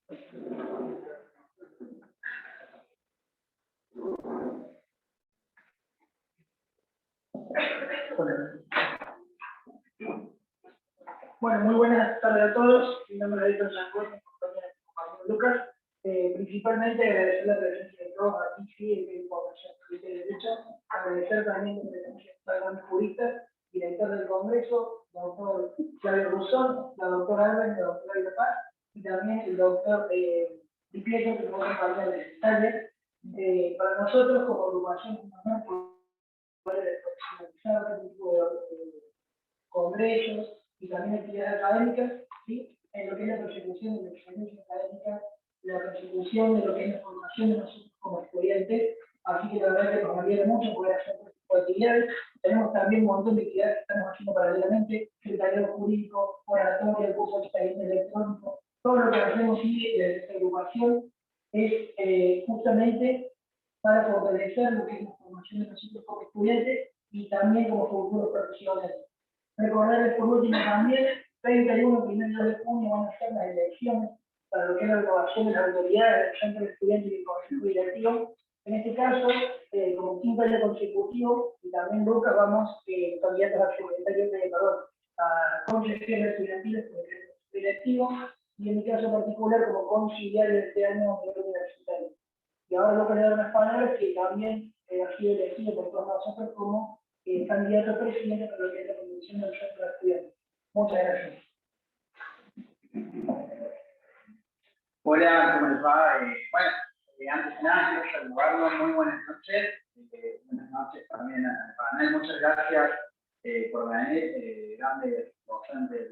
Bueno, muy buenas tardes a todos. Mi nombre es Héctor Blanco, mi compañero Lucas. Principalmente agradecer la presencia de todos aquí, sí, de Información de Derecho. Agradecer también la presencia de los juristas, director del Congreso, el doctor Claudio Rusón, la doctora Álvarez, la doctora Vilapaz, y también el doctor Di Pietro, que fue compañero de Italia. Para nosotros, como agrupación, poder profesionalizar este tipo de congresos y también actividades académicas, ¿sí? En lo que es la persecución de la excelencia académica, la persecución de lo que es la formación de nosotros como estudiantes. Así que la verdad es que nos alegra mucho poder hacer este tipo de actividades. Tenemos también un montón de actividades que estamos haciendo paralelamente: secretariado jurídico, oratoria, el curso de expediente electrónico. Todo lo que hacemos y de esta agrupación es justamente para fortalecer lo que es la formación de nosotros como estudiantes y también como futuros profesionales. Recordarles por último también, 31 primer de junio van a ser las elecciones para lo que es la renovación de las autoridades del Centro de Estudiantes y del Consejo Directivo. En este caso, como quinto año consecutivo, y también Lucas, vamos candidatos a secretario a consejeros estudiantiles por el Consejo Directivo, y en mi caso particular como conciliar de este año a nivel universitario. Y ahora Lucas le da unas palabras que también ha sido elegido por todos nosotros como candidato a presidente para lo que es la Convención del Centro de Estudiantes. Muchas gracias. Hola, ¿cómo les va? Bueno, antes de nada quiero saludarlos, muy buenas noches. Buenas noches también al panel, muchas gracias por venir. Grande docente,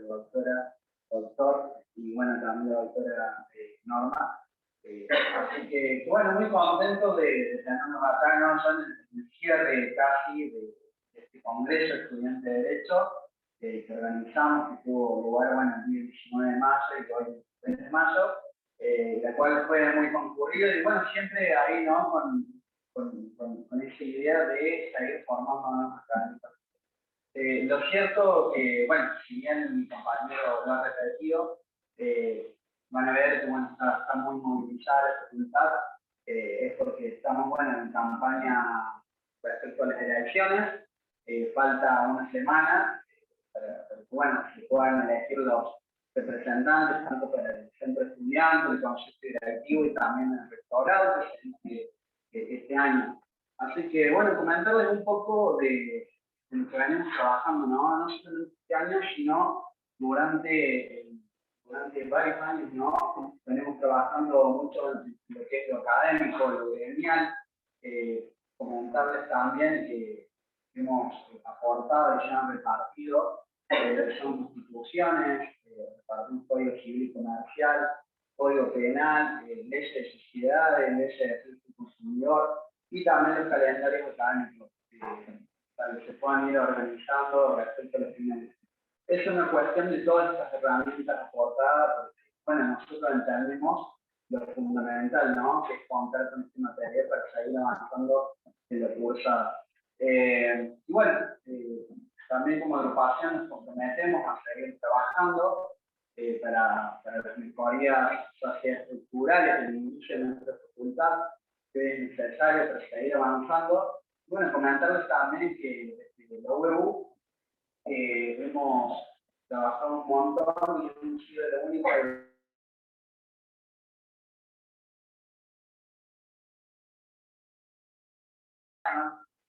doctor, y bueno, también la doctora Norma. Así que, bueno, muy contento de tenernos acá, ¿no? Ya en el cierre casi de este Congreso Estudiante de Derecho que organizamos, que tuvo lugar, bueno, el día 19 de mayo y hoy el 20 de mayo. La cual fue muy concurrido y bueno, siempre ahí, ¿no? Con esa idea de seguir formándonos académicos. Lo cierto que, bueno, si bien mi compañero lo ha repetido, van a ver que, bueno, está muy movilizada la facultad, es porque estamos, bueno, en campaña respecto a las elecciones, falta una semana, para que, bueno, se puedan elegir los representantes, tanto para el centro estudiante, el consejo directivo y también el rectorado, que este año. Así que, bueno, comentarles un poco de lo que venimos trabajando, no solo este año, sino durante varios años, ¿no? Venimos trabajando mucho en lo que es lo académico, lo gremial. Comentarles también que hemos aportado y ya han repartido lo que son constituciones, un código civil y comercial, código penal, leyes de sociedades, leyes de defensa del consumidor y también los calendarios académicos para que se puedan ir organizando respecto a los finales. Es una cuestión de todas estas herramientas aportadas, porque, bueno, nosotros entendemos lo fundamental, ¿no? Que es contar con este material para seguir avanzando en la cursada. Y bueno, también como agrupación nos comprometemos a seguir trabajando para las mejorías socioestructurales del inicio de nuestra facultad, que es necesario para seguir avanzando. Bueno, comentarles también que desde la UEU hemos trabajado un montón y hemos sido la única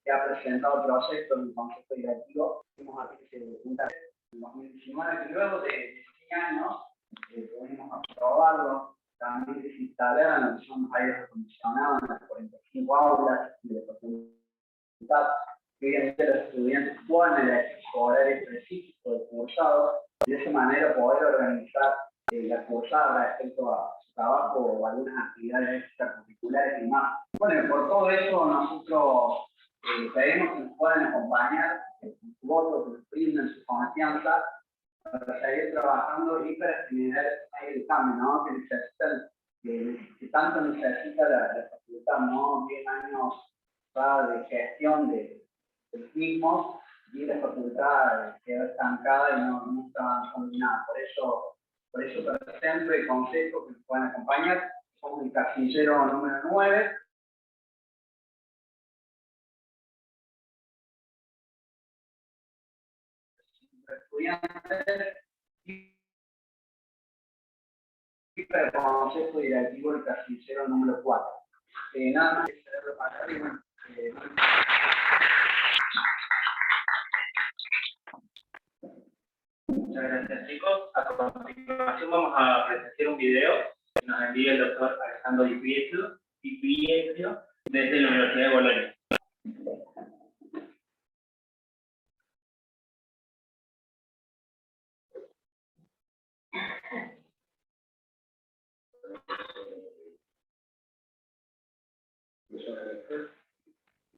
que ha presentado proyectos en el Consejo Directivo. Hicimos aquí que se junta en 2019, que luego de 100 años pudimos aprobarlo, también que se instalaran lo que son aires acondicionados en las 45 aulas de la facultad, que hoy en día los estudiantes puedan elegir su horario específico de cursado, y de esa manera poder organizar la cursada respecto a su trabajo o algunas actividades extracurriculares y más. Bueno, por todo eso nosotros pedimos que nos puedan acompañar con su voto, que nos brinden su confianza para seguir trabajando y para generar el cambio, ¿no? Que tanto necesita la facultad, ¿no? 10 años de gestión de los mismos y la facultad quedó estancada y no está avanzando nada. Por eso Por eso, para ejemplo, el consejo que nos puedan acompañar, somos el casillero número 9. Estudiantes y para el consejo directivo el casillero número 4. Nada más que saberlo pasar y bueno, muchas gracias, chicos. A continuación vamos a presentar un video que nos envía el doctor Alejandro Di Pietro desde la Universidad de Bolonia.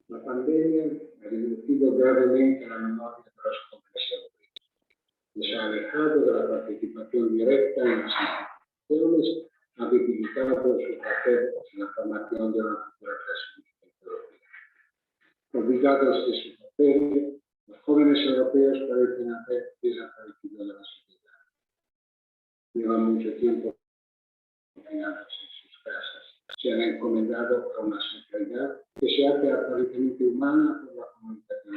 La pandemia ha reducido gravemente la memoria de los jóvenes europeos. Les ha alejado de la participación directa en las instituciones, ha debilitado su papel en la formación de una futura clase europea. Olvidados de su papel, los jóvenes europeos parecen haber desaparecido de la sociedad. Llevan mucho tiempo confinados en sus casas. Se han encomendado a una sociedad que se hace aparentemente humana por la comunicación.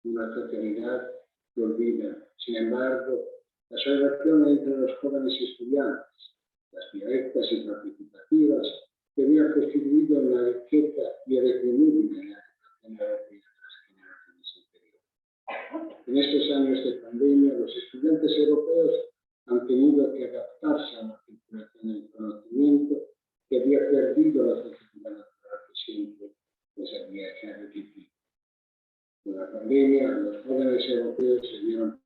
Una sociedad que olvida, sin embargo, las relaciones entre los jóvenes estudiantes, las directas y participativas, que había constituido una riqueza irreprimible en la educación europea de las generaciones anteriores. En estos años de pandemia, los estudiantes europeos han tenido que adaptarse a la circulación del conocimiento que había perdido la sensibilidad natural que siempre les había hecho difícil. Con la pandemia, los jóvenes europeos se vieron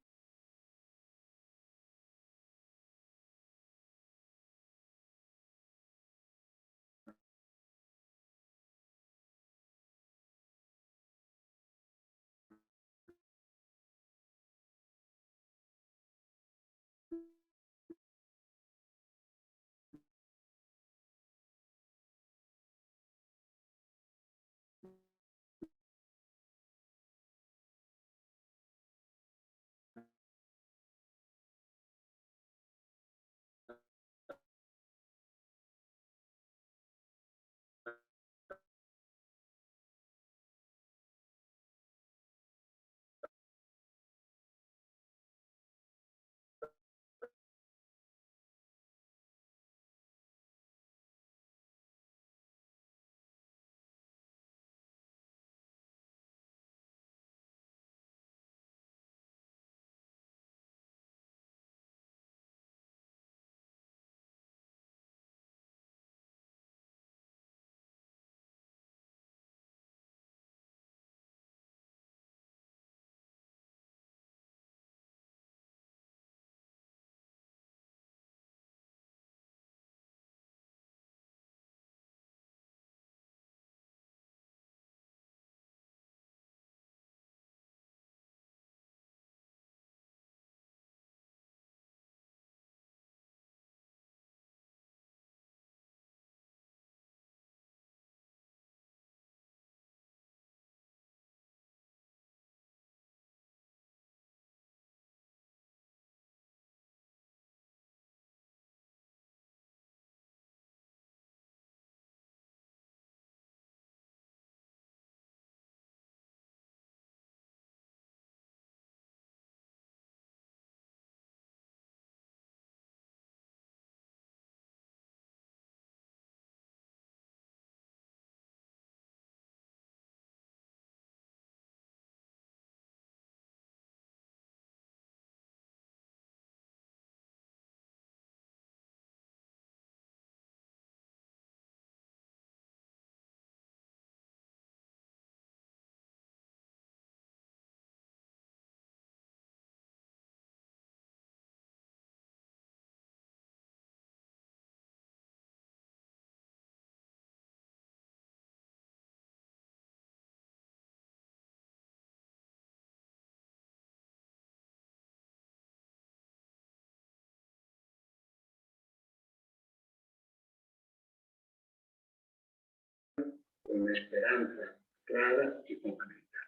con una esperanza clara y concreta,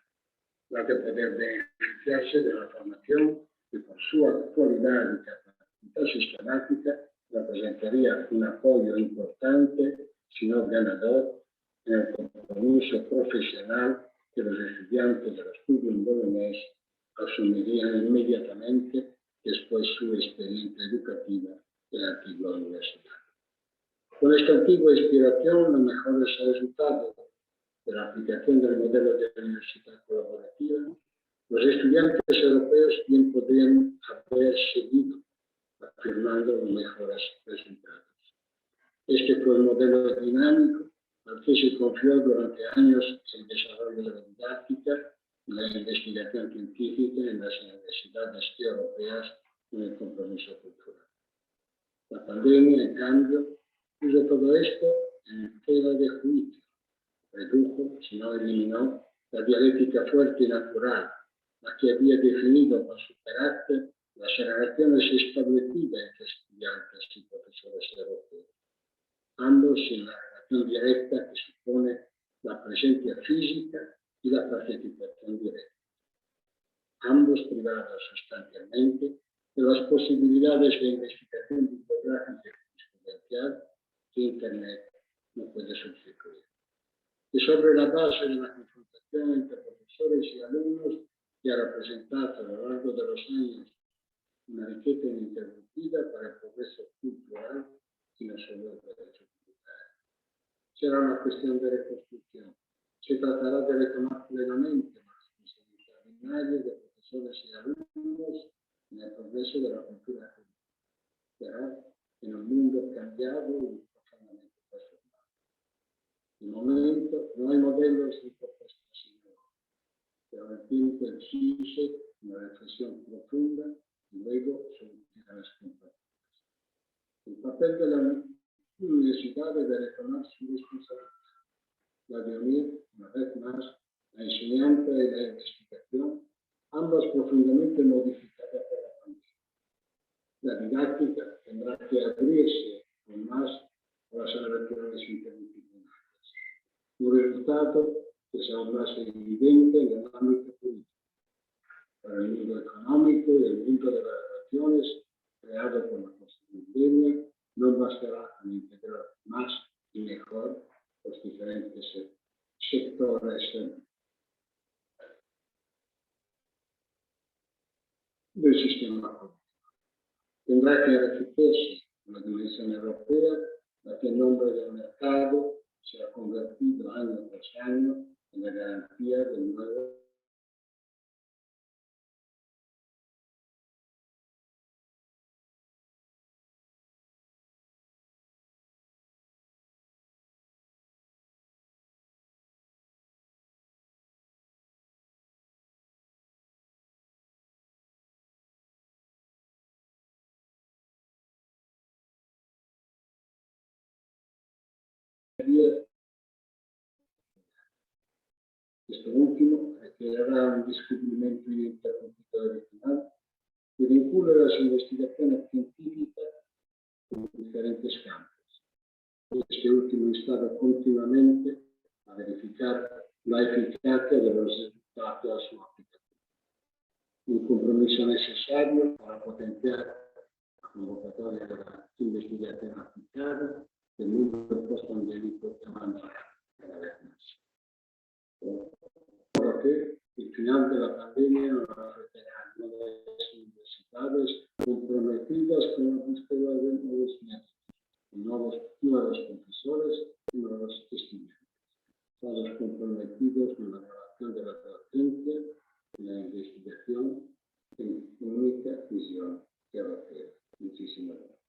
la de poder beneficiarse de la formación que por su actualidad y capacidad comunidad sistemática representaría un apoyo importante, si no ganador, en el compromiso profesional que los estudiantes del Studium Bolognese asumirían inmediatamente después su experiencia educativa en la antigua universidad. Con esta antigua inspiración, los mejores resultados de la aplicación del modelo de la universidad colaborativa, los estudiantes europeos bien podrían haber seguido afirmando los mejores resultados. Este fue el modelo dinámico al que se confió durante años el desarrollo de la didáctica y la investigación científica en las universidades europeas con el compromiso cultural. La pandemia, en cambio, puso todo esto en tela de juicio, redujo, si no eliminó, la dialéctica fuerte y natural, la que había definido por su carácter las relaciones establecidas entre estudiantes y profesores europeos, ambos sin la relación directa que supone la presencia física y la participación directa, ambos privados sustancialmente de las posibilidades de investigación bibliográfica y estudiantil que Internet no puede sustituir. Y sobre la base de la confrontación entre profesores y alumnos que ha representado a lo largo de los años una riqueza ininterrumpida para el progreso cultural y no solo el derecho tributario. Será una cuestión de reconstrucción. Se tratará de retomar plenamente la responsabilidad binaria de profesores y alumnos en el progreso de la cultura pública, pero en un mundo cambiado y profundamente transformado. De momento, no hay modelos ni propuestas innovadoras, pero el tiempo exige una reflexión profunda y luego soluciones compartidas. El papel de la universidad debe retomar su responsabilidad, la de unir, una vez más, la enseñanza y la investigación, ambas profundamente modificadas por la pandemia. La didáctica tendrá que abrirse aún más a las relaciones interdisciplinarias, un resultado que es aún más evidente en el ámbito político. Para el mundo económico y el mundo de las relaciones creado por la pandemia, no bastará con integrar más y mejor los diferentes sectores del sistema público. Tendrá que enriquecerse la dimensión europea, la que en nombre del mercado se ha convertido año tras año en la garantía del nuevo Este último requerirá un descubrimiento interpretativo original que vincule las investigaciones científicas en diferentes campos. Este último instado continuamente a verificar la eficacia de los resultados a su aplicación. Un compromiso necesario para potenciar la convocatoria de la investigación aplicada del mundo postpandémico que avanza cada vez más. Porque el final de la pandemia nos ofrecerá nuevas universidades comprometidas con la búsqueda de nuevos métodos, nuevos profesores y nuevos estudiantes, todos comprometidos con la relación de la docencia y la investigación en única visión europea. Muchísimas gracias.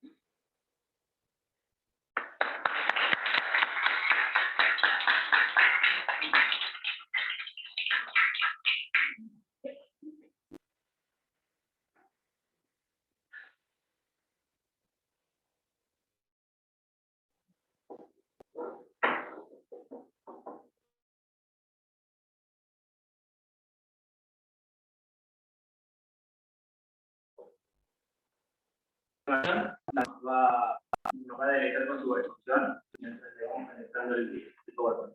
Nos va a deleitar con su exposición mientras le vamos penetrando el PowerPoint.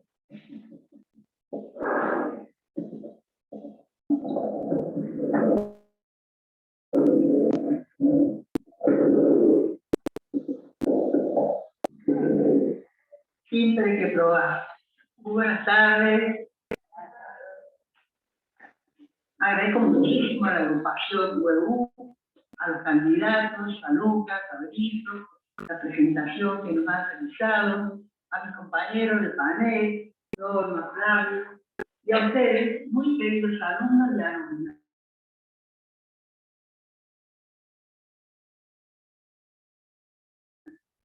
siempre hay que probar. Muy buenas tardes. Agradezco muchísimo a la agrupación UEU, a los candidatos, a Lucas, a Benito, la presentación que nos han realizado, a mis compañeros de panel, Norma, Flavio, y a ustedes, muy queridos alumnos y alumnas.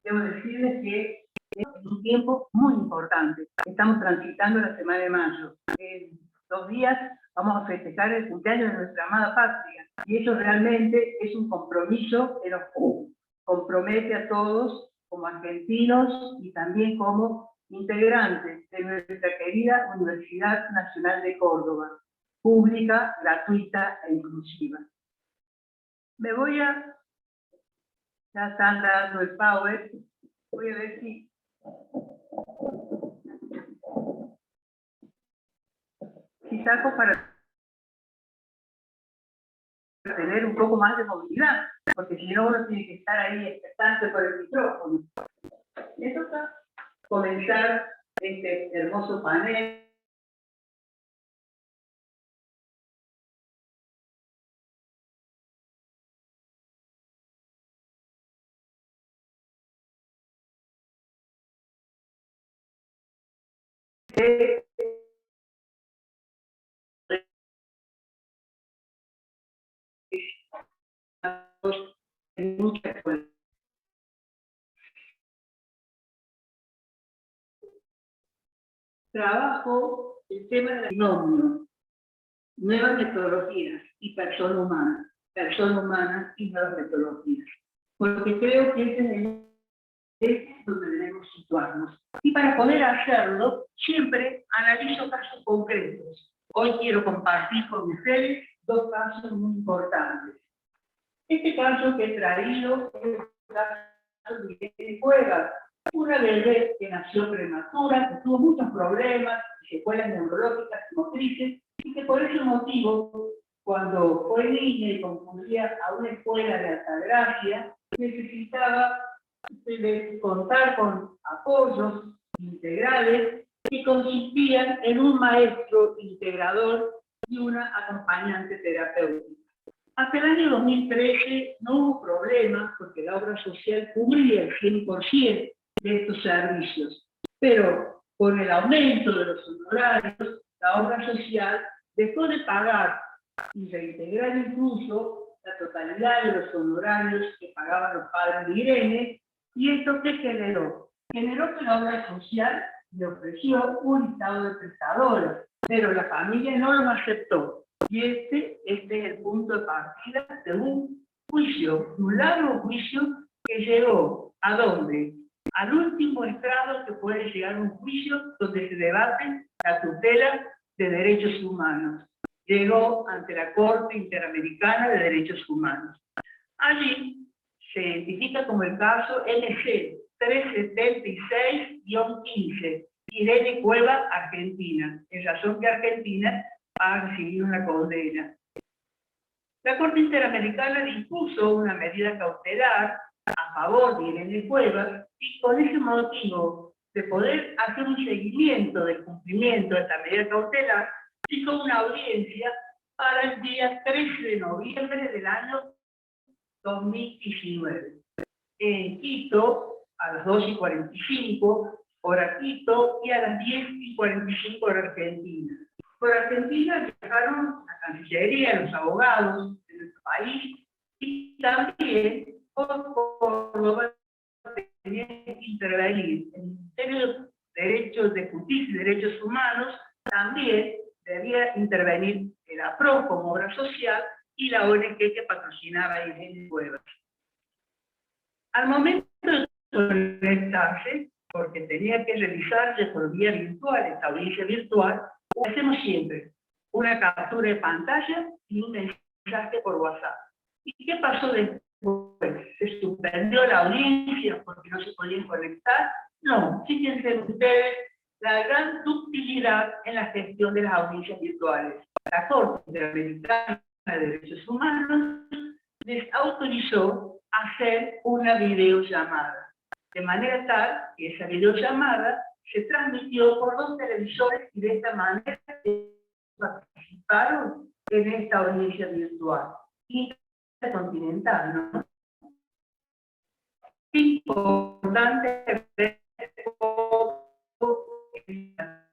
Debo decirles que es un tiempo muy importante. Estamos transitando la semana de mayo. En 2 días vamos a festejar el cumpleaños de nuestra amada patria. Y eso realmente es un compromiso que nos compromete a todos como argentinos y también como integrantes de nuestra querida Universidad Nacional de Córdoba, pública, gratuita e inclusiva. Ya están dando el power. Voy a ver si saco para tener un poco más de movilidad, porque si no uno tiene que estar ahí expectante por el micrófono. Me toca comenzar este hermoso panel. Trabajo el tema del binomio, nuevas metodologías y persona humana y nuevas metodologías. Porque creo que ese es donde debemos situarnos. Y para poder hacerlo, siempre analizo casos concretos. Hoy quiero compartir con ustedes 2 casos muy importantes. Este caso que he traído es el caso de Cuevas, una bebé que nació prematura, que tuvo muchos problemas, secuelas neurológicas y motrices, y que por ese motivo, cuando fue niña y concurría a una escuela de Altagracia, necesitaba contar con apoyos integrales que consistían en un maestro integrador y una acompañante terapéutica. Hasta el año 2013 no hubo problemas porque la obra social cubría el 100% de estos servicios, pero con el aumento de los honorarios, la obra social dejó de pagar y reintegrar incluso la totalidad de los honorarios que pagaban los padres de Irene. ¿Y esto qué generó? Generó que la obra social le ofreció un listado de prestadores, pero la familia no lo aceptó. Y este es el punto de partida de un juicio, un largo juicio que llegó ¿a dónde? Al último estrado que puede llegar a un juicio donde se debate la tutela de derechos humanos. Llegó ante la Corte Interamericana de Derechos Humanos. Allí se identifica como el caso LC 376-15, Irene Cueva, Argentina, en razón que Argentina ha recibido una condena. La Corte Interamericana dispuso una medida cautelar a favor de Irene Cueva y con ese motivo de poder hacer un seguimiento del cumplimiento de esta medida cautelar, hizo una audiencia para el día 13 de noviembre del año 2019. En Quito, a las 2:45, hora Quito, y a las 10:45, hora Argentina. Por Argentina viajaron la Cancillería, los abogados de nuestro país, y también por Córdoba tenían que intervenir el Ministerio de Derechos de Justicia y Derechos Humanos, también debía intervenir el APRO como obra social y la ONG que patrocinaba a Irene Cuevas. Al momento de conectarse, porque tenía que realizarse por vía virtual, esta audiencia virtual, hacemos siempre una captura de pantalla y un mensaje por WhatsApp. ¿Y qué pasó después? ¿Se suspendió la audiencia porque no se podían conectar? No, fíjense ustedes la gran ductilidad en la gestión de las audiencias virtuales. La Corte Interamericana de Derechos Humanos les autorizó hacer una videollamada, de manera tal que esa videollamada se transmitió por 2 televisores y de esta manera participaron en esta audiencia virtual intercontinental, ¿no? Es importante ver cómo la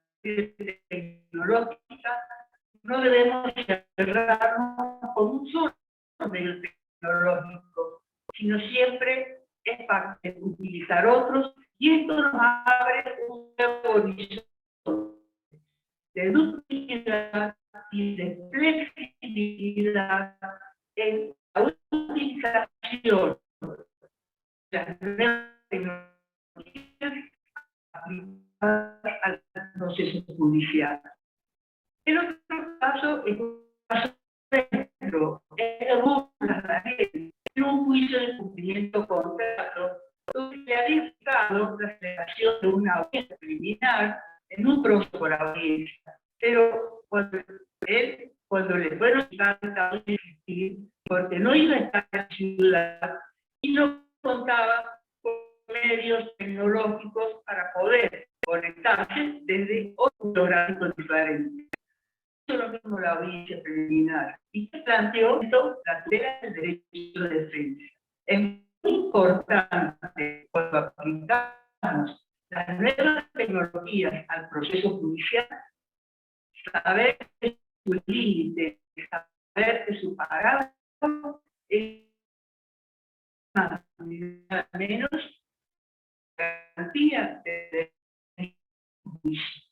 tecnológica no debemos cerrarnos con un solo medio tecnológico, sino siempre es parte de utilizar otros, y esto nos abre un nuevo horizonte de duplicidad y de flexibilidad en la utilización de las nuevas tecnologías aplicadas al proceso judicial. El otro caso es un caso nuestro, en un juicio de cumplimiento de contrato, donde se ha verificado la celebración de una audiencia preliminar en un proceso por audiencia. Pero cuando le fueron a insistir, porque no iba a estar en la ciudad y no contaba con medios tecnológicos para poder conectarse desde otro geográfico diferente. Eso es lo mismo la audiencia preliminar. Y se planteó esto, la tutela del derecho de defensa. Es muy importante cuando aplicamos las nuevas tecnologías al proceso judicial, saber que su límite, saber que su parámetro es más o menos garantía de juicio.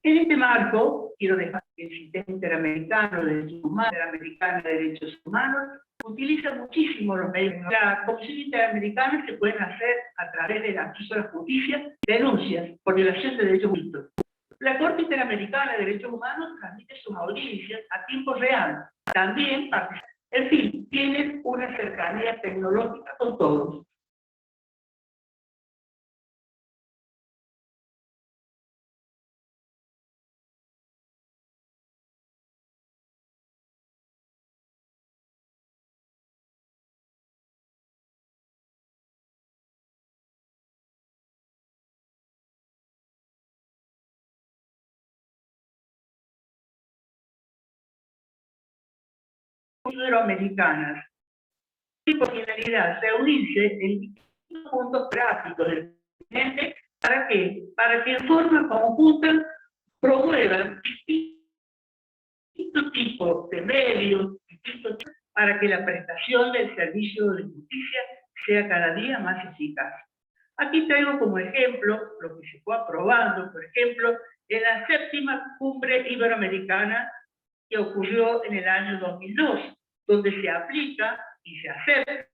En este marco, quiero dejar que el Sistema Interamericano de Derechos Humanos, Interamericano de Derechos Humanos, utiliza muchísimo los medios. La Comisión Interamericana se pueden hacer a través del acceso a la justicia denuncias por violación de derechos humanos. La Corte Interamericana de Derechos Humanos transmite sus audiencias a tiempo real. También participa. En fin, tienen una cercanía tecnológica con todos. Iberoamericanas. Y por finalidad reunirse en distintos puntos prácticos del continente para que en forma conjunta promuevan distintos tipos de medios, para que la prestación del servicio de justicia sea cada día más eficaz. Aquí traigo como ejemplo lo que se fue aprobando, por ejemplo, en la 7ª Cumbre Iberoamericana que ocurrió en el año 2002, donde se aplica y se acepta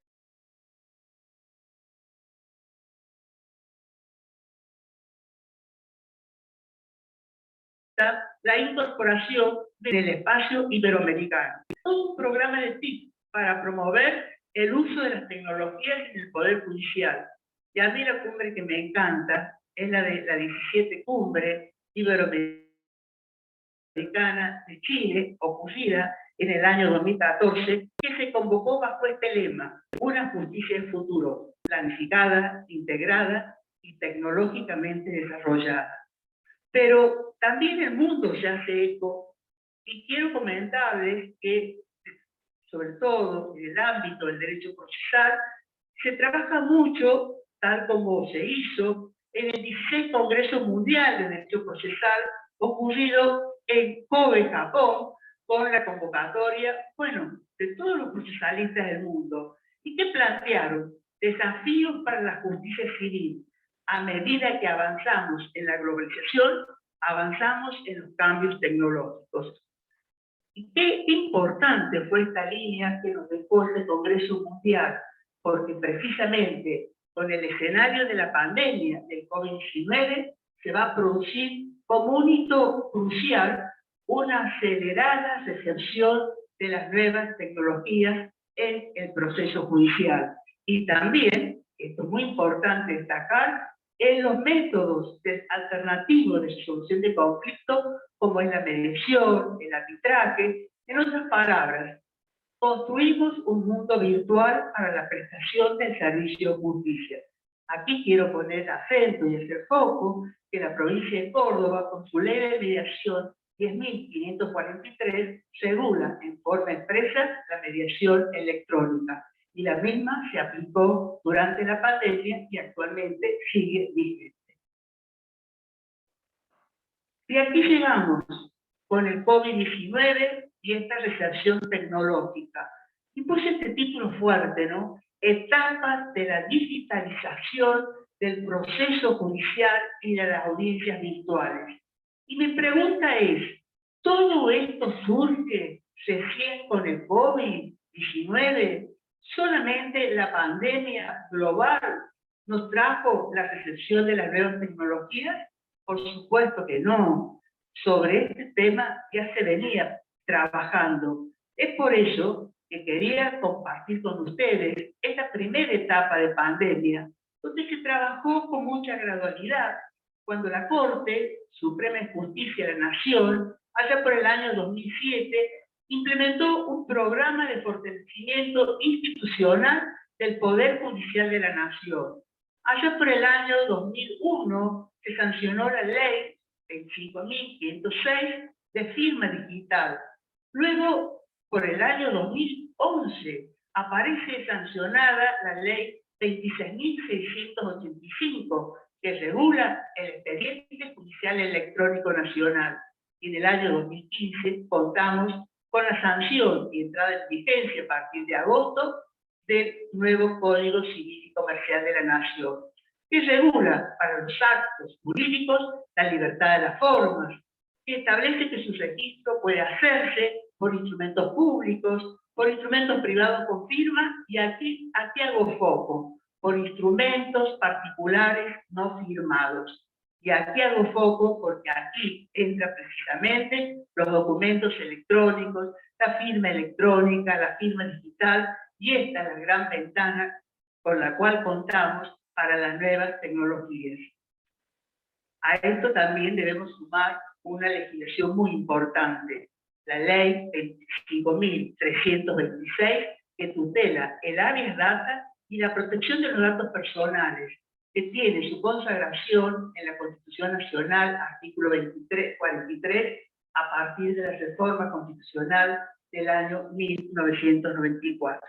la incorporación del espacio iberoamericano. Un programa de TIC para promover el uso de las tecnologías en el Poder Judicial. Y a mí la cumbre que me encanta es la de la 17 Cumbre Iberoamericana de Chile, ocurrida en el año 2014, que se convocó bajo este lema: una justicia en futuro, planificada, integrada y tecnológicamente desarrollada. Pero también el mundo se hace eco, y quiero comentarles que, sobre todo en el ámbito del derecho procesal, se trabaja mucho, tal como se hizo en el 16 Congreso Mundial de Derecho Procesal, ocurrido en Kobe, Japón, con la convocatoria, de todos los procesalistas del mundo. ¿Y qué plantearon? Desafíos para la justicia civil. A medida que avanzamos en la globalización, avanzamos en los cambios tecnológicos. Y qué importante fue esta línea que nos dejó este Congreso Mundial, porque precisamente con el escenario de la pandemia del COVID-19 se va a producir como un hito crucial una acelerada recepción de las nuevas tecnologías en el proceso judicial. Y también, esto es muy importante destacar, en los métodos alternativos de solución de conflictos, como es la mediación, el arbitraje. En otras palabras, construimos un mundo virtual para la prestación del servicio de justicia. Aquí quiero poner acento y hacer foco que la provincia de Córdoba, con su ley de mediación 10.543, regula en forma expresa la mediación electrónica, y la misma se aplicó durante la pandemia y actualmente sigue vigente. Y aquí llegamos con el COVID-19 y esta recesión tecnológica. Y puse este título fuerte, ¿no? Etapas de la digitalización del proceso judicial y de las audiencias virtuales. Y mi pregunta es, ¿todo esto surge recién con el COVID-19? ¿Solamente la pandemia global nos trajo la recepción de las nuevas tecnologías? Por supuesto que no. Sobre este tema ya se venía trabajando. Es por eso que quería compartir con ustedes esta primera etapa de pandemia, donde se trabajó con mucha gradualidad, cuando la Corte Suprema de Justicia de la Nación, allá por el año 2007, implementó un programa de fortalecimiento institucional del Poder Judicial de la Nación. Allá por el año 2001 se sancionó la ley 25.506 de firma digital. Luego, por el año 2011, aparece sancionada la ley 26.685, que regula el expediente judicial electrónico nacional. Y en el año 2015 contamos con la sanción y entrada en vigencia a partir de agosto del nuevo Código Civil y Comercial de la Nación, que regula para los actos jurídicos la libertad de las formas, que establece que su registro puede hacerse por instrumentos públicos, por instrumentos privados con firma, y aquí hago foco, por instrumentos particulares no firmados. Y aquí hago foco porque aquí entra precisamente los documentos electrónicos, la firma electrónica, la firma digital, y esta es la gran ventana con la cual contamos para las nuevas tecnologías. A esto también debemos sumar una legislación muy importante, la Ley 25.326, que tutela el habeas data y la protección de los datos personales, que tiene su consagración en la Constitución Nacional, artículo 43, a partir de la reforma constitucional del año 1994.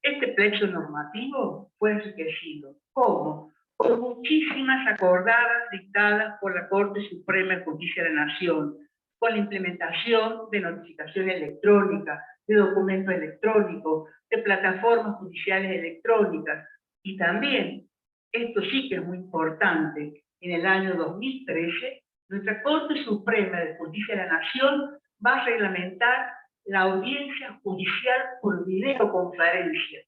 Este plexo normativo fue enriquecido. ¿Cómo? Por muchísimas acordadas dictadas por la Corte Suprema de Justicia de la Nación, con la implementación de notificación electrónica, de documentos electrónicos, de plataformas judiciales electrónicas, y también, esto sí que es muy importante, en el año 2013, nuestra Corte Suprema de Justicia de la Nación va a reglamentar la audiencia judicial por videoconferencia.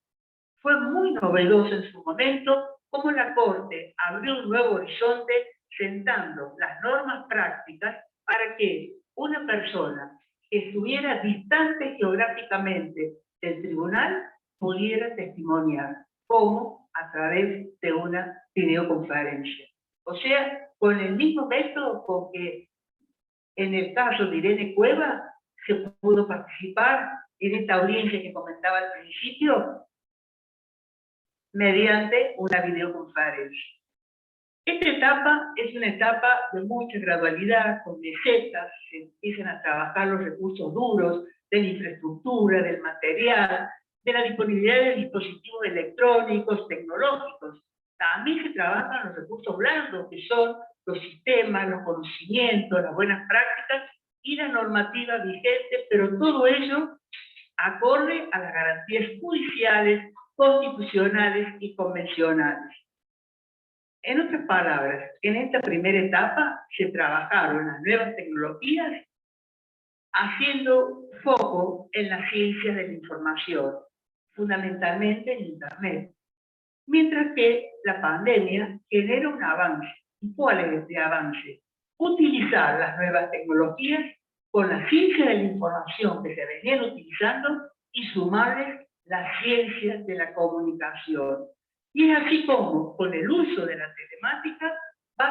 Fue muy novedoso en su momento cómo la Corte abrió un nuevo horizonte sentando las normas prácticas para que una persona que estuviera distante geográficamente del tribunal pudiera testimoniar, como a través de una videoconferencia. O sea, con el mismo método con que en el caso de Irene Cueva se pudo participar en esta audiencia que comentaba al principio, mediante una videoconferencia. Esta etapa es una etapa de mucha gradualidad, con mesetas, se empiezan a trabajar los recursos duros de la infraestructura, del material, de la disponibilidad de dispositivos electrónicos, tecnológicos. También se trabajan los recursos blandos, que son los sistemas, los conocimientos, las buenas prácticas y la normativa vigente, pero todo ello acorde a las garantías judiciales, constitucionales y convencionales. En otras palabras, en esta primera etapa se trabajaron las nuevas tecnologías haciendo foco en las ciencias de la información, fundamentalmente en Internet. Mientras que la pandemia genera un avance. ¿Y cuál es este avance? Utilizar las nuevas tecnologías con la ciencia de la información que se venían utilizando y sumarles las ciencias de la comunicación. Y es así como, con el uso de la telemática,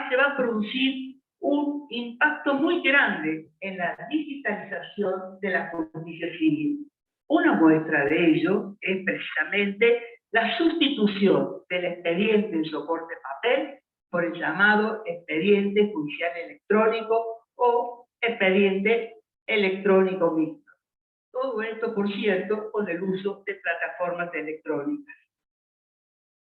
se va a producir un impacto muy grande en la digitalización de la justicia civil. Una muestra de ello es precisamente la sustitución del expediente en soporte papel por el llamado expediente judicial electrónico o expediente electrónico mixto. Todo esto, por cierto, con el uso de plataformas electrónicas.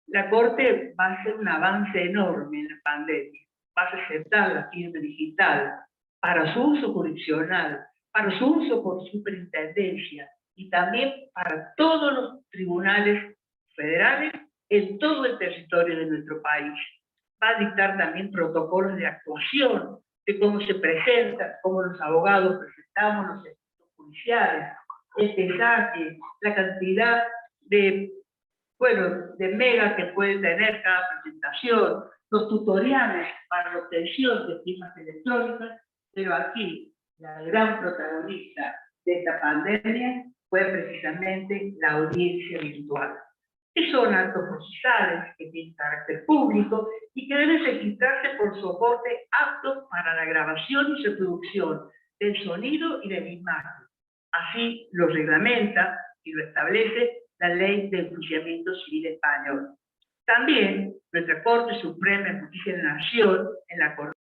La Corte va a hacer un avance enorme en la pandemia. Va a aceptar la firma digital para su uso jurisdiccional, para su uso por superintendencia y también para todos los tribunales federales en todo el territorio de nuestro país. Va a dictar también protocolos de actuación, de cómo se presenta, cómo los abogados presentamos los efectos judiciales, el pesaje, la cantidad de megas que puede tener cada presentación, los tutoriales para la obtención de firmas electrónicas, pero aquí la gran protagonista de esta pandemia fue precisamente la audiencia virtual, que son actos procesales que tienen carácter público y que deben registrarse por soporte apto para la grabación y reproducción del sonido y de la imagen. Así lo reglamenta y lo establece la Ley de Enjuiciamiento Civil Español. También nuestra Corte Suprema de Justicia de la Nación, en la Corte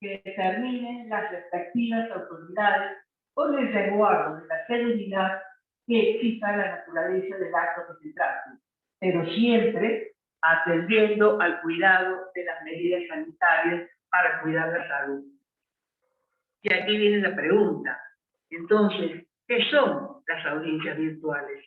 que determinen las respectivas autoridades con el resguardo de la seguridad que exista la naturaleza del acto que se trate, pero siempre atendiendo al cuidado de las medidas sanitarias para cuidar la salud. Y aquí viene la pregunta. Entonces, ¿qué son las audiencias virtuales?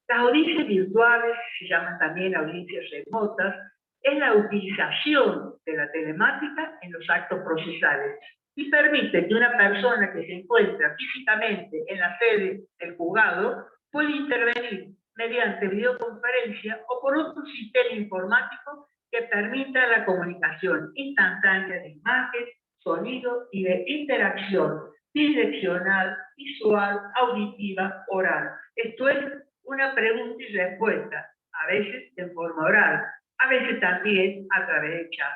Las audiencias virtuales, se llaman también audiencias remotas, es la utilización de la telemática en los actos procesales y permite que una persona que se encuentra físicamente en la sede del juzgado pueda intervenir mediante videoconferencia o por otro sistema informático que permita la comunicación instantánea de imagen, sonido y de interacción bidireccional, visual, auditiva, oral. Esto es una pregunta y respuesta, a veces en forma oral, a veces también a través de chat.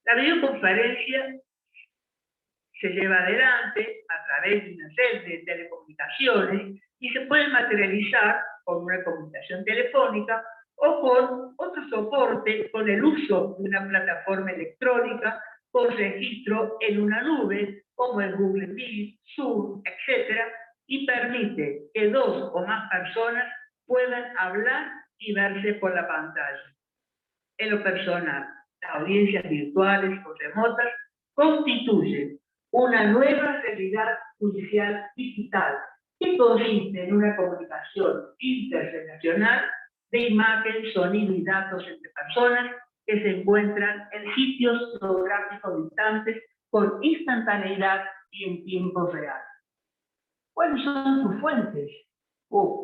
La videoconferencia se lleva adelante a través de una red de telecomunicaciones y se puede materializar con una comunicación telefónica o con otro soporte, con el uso de una plataforma electrónica con registro en una nube, como el Google Meet, Zoom, etc., y permite que dos o más personas puedan hablar y verse por la pantalla. En lo personal, las audiencias virtuales o remotas constituyen una nueva realidad judicial digital que consiste en una comunicación interrelacional de imagen, sonido y datos entre personas que se encuentran en sitios geográficos distantes con instantaneidad y en tiempo real. ¿Cuáles son sus fuentes?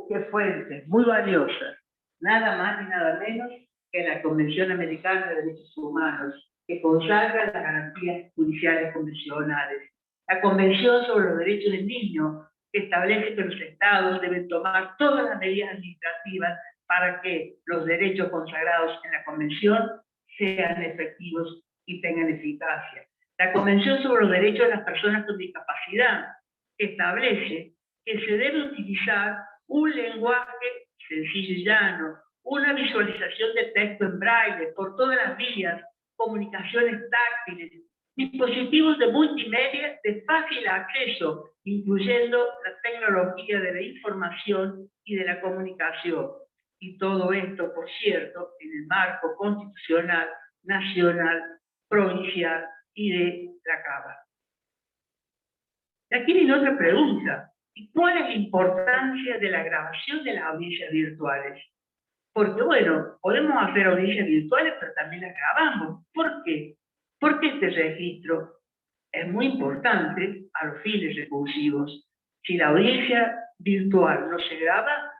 ¡Qué fuentes! Muy valiosas. Nada más y nada menos que la Convención Americana de Derechos Humanos, que consagra las garantías judiciales convencionales. La Convención sobre los Derechos del Niño, que establece que los Estados deben tomar todas las medidas administrativas para que los derechos consagrados en la Convención sean efectivos y tengan eficacia. La Convención sobre los Derechos de las Personas con Discapacidad, que establece que se debe utilizar un lenguaje sencillo y llano, una visualización de texto en braille por todas las vías, comunicaciones táctiles, dispositivos de multimedia de fácil acceso, incluyendo la tecnología de la información y de la comunicación. Y todo esto, por cierto, en el marco constitucional, nacional, provincial y de la Cámara. Aquí viene otra pregunta. ¿Y cuál es la importancia de la grabación de las audiencias virtuales? Porque, bueno, podemos hacer audiencias virtuales, pero también las grabamos. ¿Por qué? Porque este registro es muy importante a los fines recursivos. Si la audiencia virtual no se graba,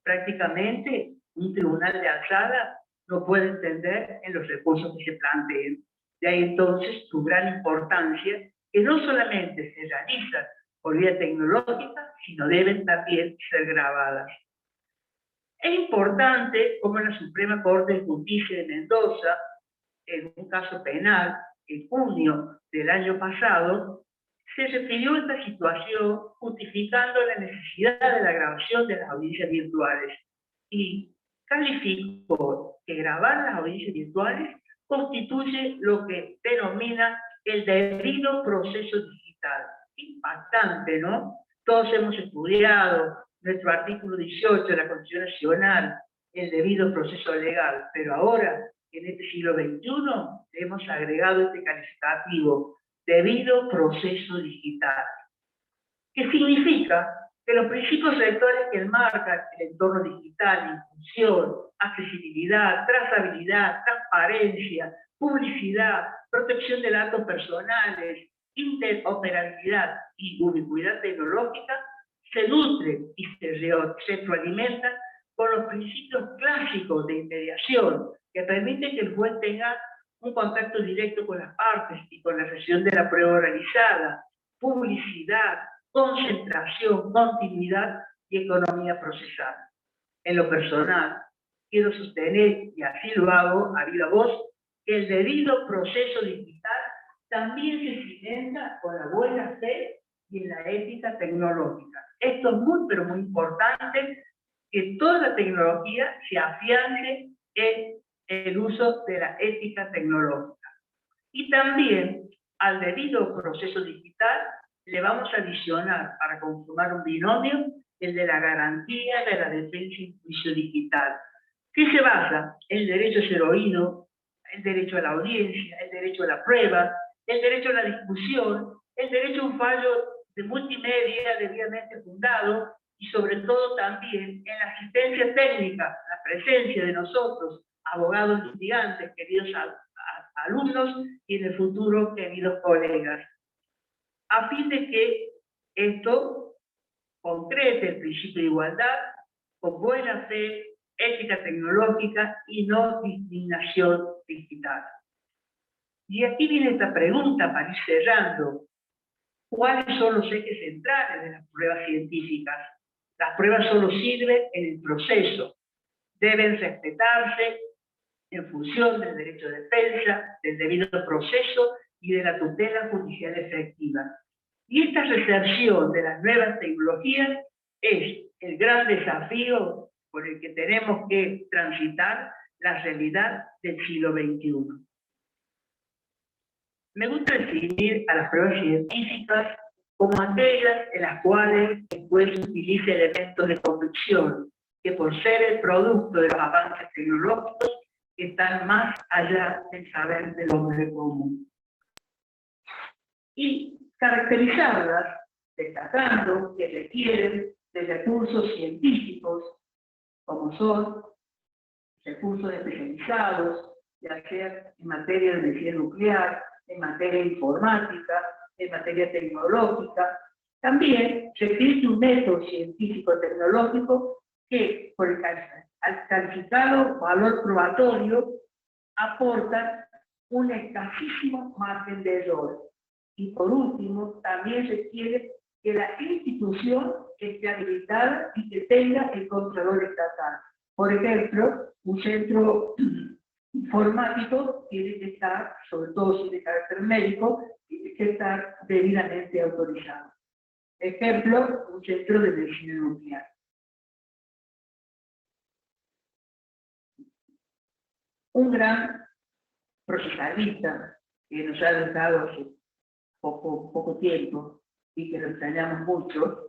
prácticamente un tribunal de alzada no puede entender en los recursos que se planteen. De ahí entonces su gran importancia, que no solamente se realizan por vía tecnológica, sino deben también ser grabadas. Es importante como la Suprema Corte de Justicia de Mendoza, en un caso penal, en junio del año pasado, se refirió a esta situación justificando la necesidad de la grabación de las audiencias virtuales y calificó que grabar las audiencias virtuales constituye lo que denomina el debido proceso digital. Impactante, ¿no? Todos hemos estudiado nuestro artículo 18 de la Constitución Nacional, el debido proceso legal, pero ahora, en este siglo XXI, hemos agregado este calificativo, debido proceso digital, que significa que los principios rectores que enmarcan el entorno digital, inclusión, accesibilidad, trazabilidad, transparencia, publicidad, protección de datos personales, interoperabilidad y ubicuidad tecnológica, se nutren y se retroalimentan con los principios clásicos de intermediación que permiten que el juez tenga un contacto directo con las partes y con la recepción de la prueba organizada, publicidad, concentración, continuidad y economía procesal. En lo personal, quiero sostener, y así lo hago a viva voz, que el debido proceso digital también se cimenta con la buena fe y en la ética tecnológica. Esto es muy, pero muy importante, que toda la tecnología se afiance en el uso de la ética tecnológica. Y también al debido proceso digital le vamos a adicionar, para conformar un binomio, el de la garantía de la defensa en juicio digital, que se basa en el derecho a ser oído, el derecho a la audiencia, el derecho a la prueba, el derecho a la discusión, el derecho a un fallo de multimedia debidamente fundado y sobre todo también en la asistencia técnica, la presencia de nosotros, abogados litigantes, queridos alumnos y en el futuro queridos colegas, a fin de que esto concrete el principio de igualdad con buena fe, ética tecnológica y no discriminación digital. Y aquí viene esta pregunta para ir cerrando. ¿Cuáles son los ejes centrales de las pruebas científicas? Las pruebas solo sirven en el proceso. Deben respetarse en función del derecho de defensa, del debido proceso y de la tutela judicial efectiva. Y esta recepción de las nuevas tecnologías es el gran desafío por el que tenemos que transitar la realidad del siglo XXI. Me gusta definir a las pruebas científicas como aquellas en las cuales el juez utiliza elementos de convicción, que por ser el producto de los avances tecnológicos están más allá del saber del hombre común. Y caracterizarlas destacando que requieren de recursos científicos, como son recursos especializados, ya sea en materia de medicina nuclear, en materia informática, en materia tecnológica. También requiere un método científico-tecnológico que, por el calificado valor probatorio, aporta un escasísimo margen de error. Y por último, también requiere que la institución esté habilitada y que tenga el controlador estatal. Por ejemplo, un centro informático tiene que estar, sobre todo si es de carácter médico, tiene que estar debidamente autorizado. Ejemplo, un centro de medicina nuclear. Un gran procesalista que nos ha dejado hace poco tiempo y que lo extrañamos mucho,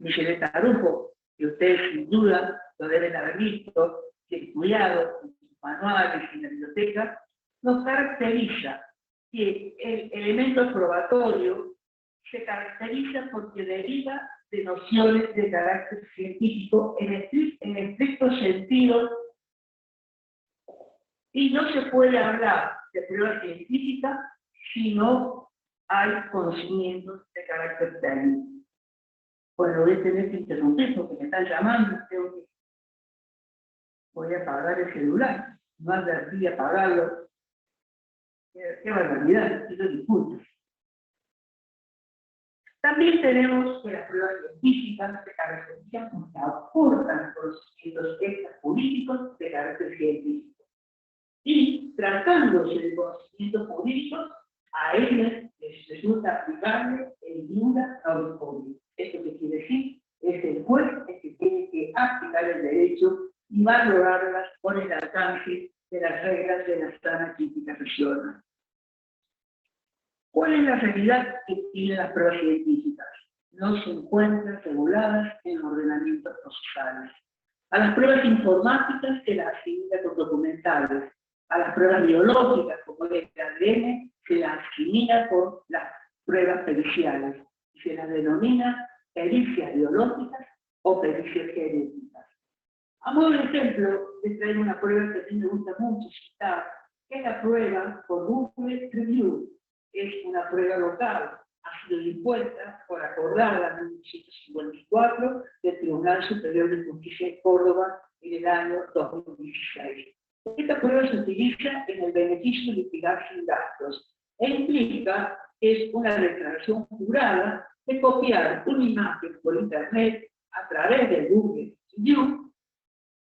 Michel Tarujo, que ustedes sin duda lo deben haber visto, estudiado en sus manuales y en la biblioteca, nos caracteriza que el elemento probatorio se caracteriza porque deriva de nociones de carácter científico en estricto sentido, y no se puede hablar de prueba científica si no hay conocimientos de carácter técnico. Bueno, voy a tener que interrumpir porque me están llamando, tengo que... Voy a apagar el celular, no advertí a apagarlo. Qué barbaridad, pido disculpas. También tenemos que las pruebas científicas se caracterizan porque aportan conocimientos extrapolíticos de carácter científico. Y tratándose de conocimientos jurídicos, a ellos les resulta aplicable el nula auditorium. ¿Esto qué quiere decir? Es el juez el que tiene que aplicar el derecho y valorarlas con el alcance de las reglas de la sana crítica racional. ¿Cuál es la realidad que tienen las pruebas científicas? No se encuentran reguladas en ordenamientos procesales. A las pruebas informáticas se las asigna con documentales. A las pruebas biológicas, como el ADN, se las asigna con las pruebas periciales. Y se las denomina pericias biológicas o pericias genéticas. A modo de ejemplo, les traigo una prueba que a mí me gusta mucho citar, que es la prueba por Google Review. Es una prueba local, ha sido impuesta por acordada en 1954 del Tribunal Superior de Justicia de Córdoba en el año 2016. Esta prueba se utiliza en el beneficio de litigar sin gastos e implica que es una declaración jurada de copiar una imagen por internet a través de Google Review,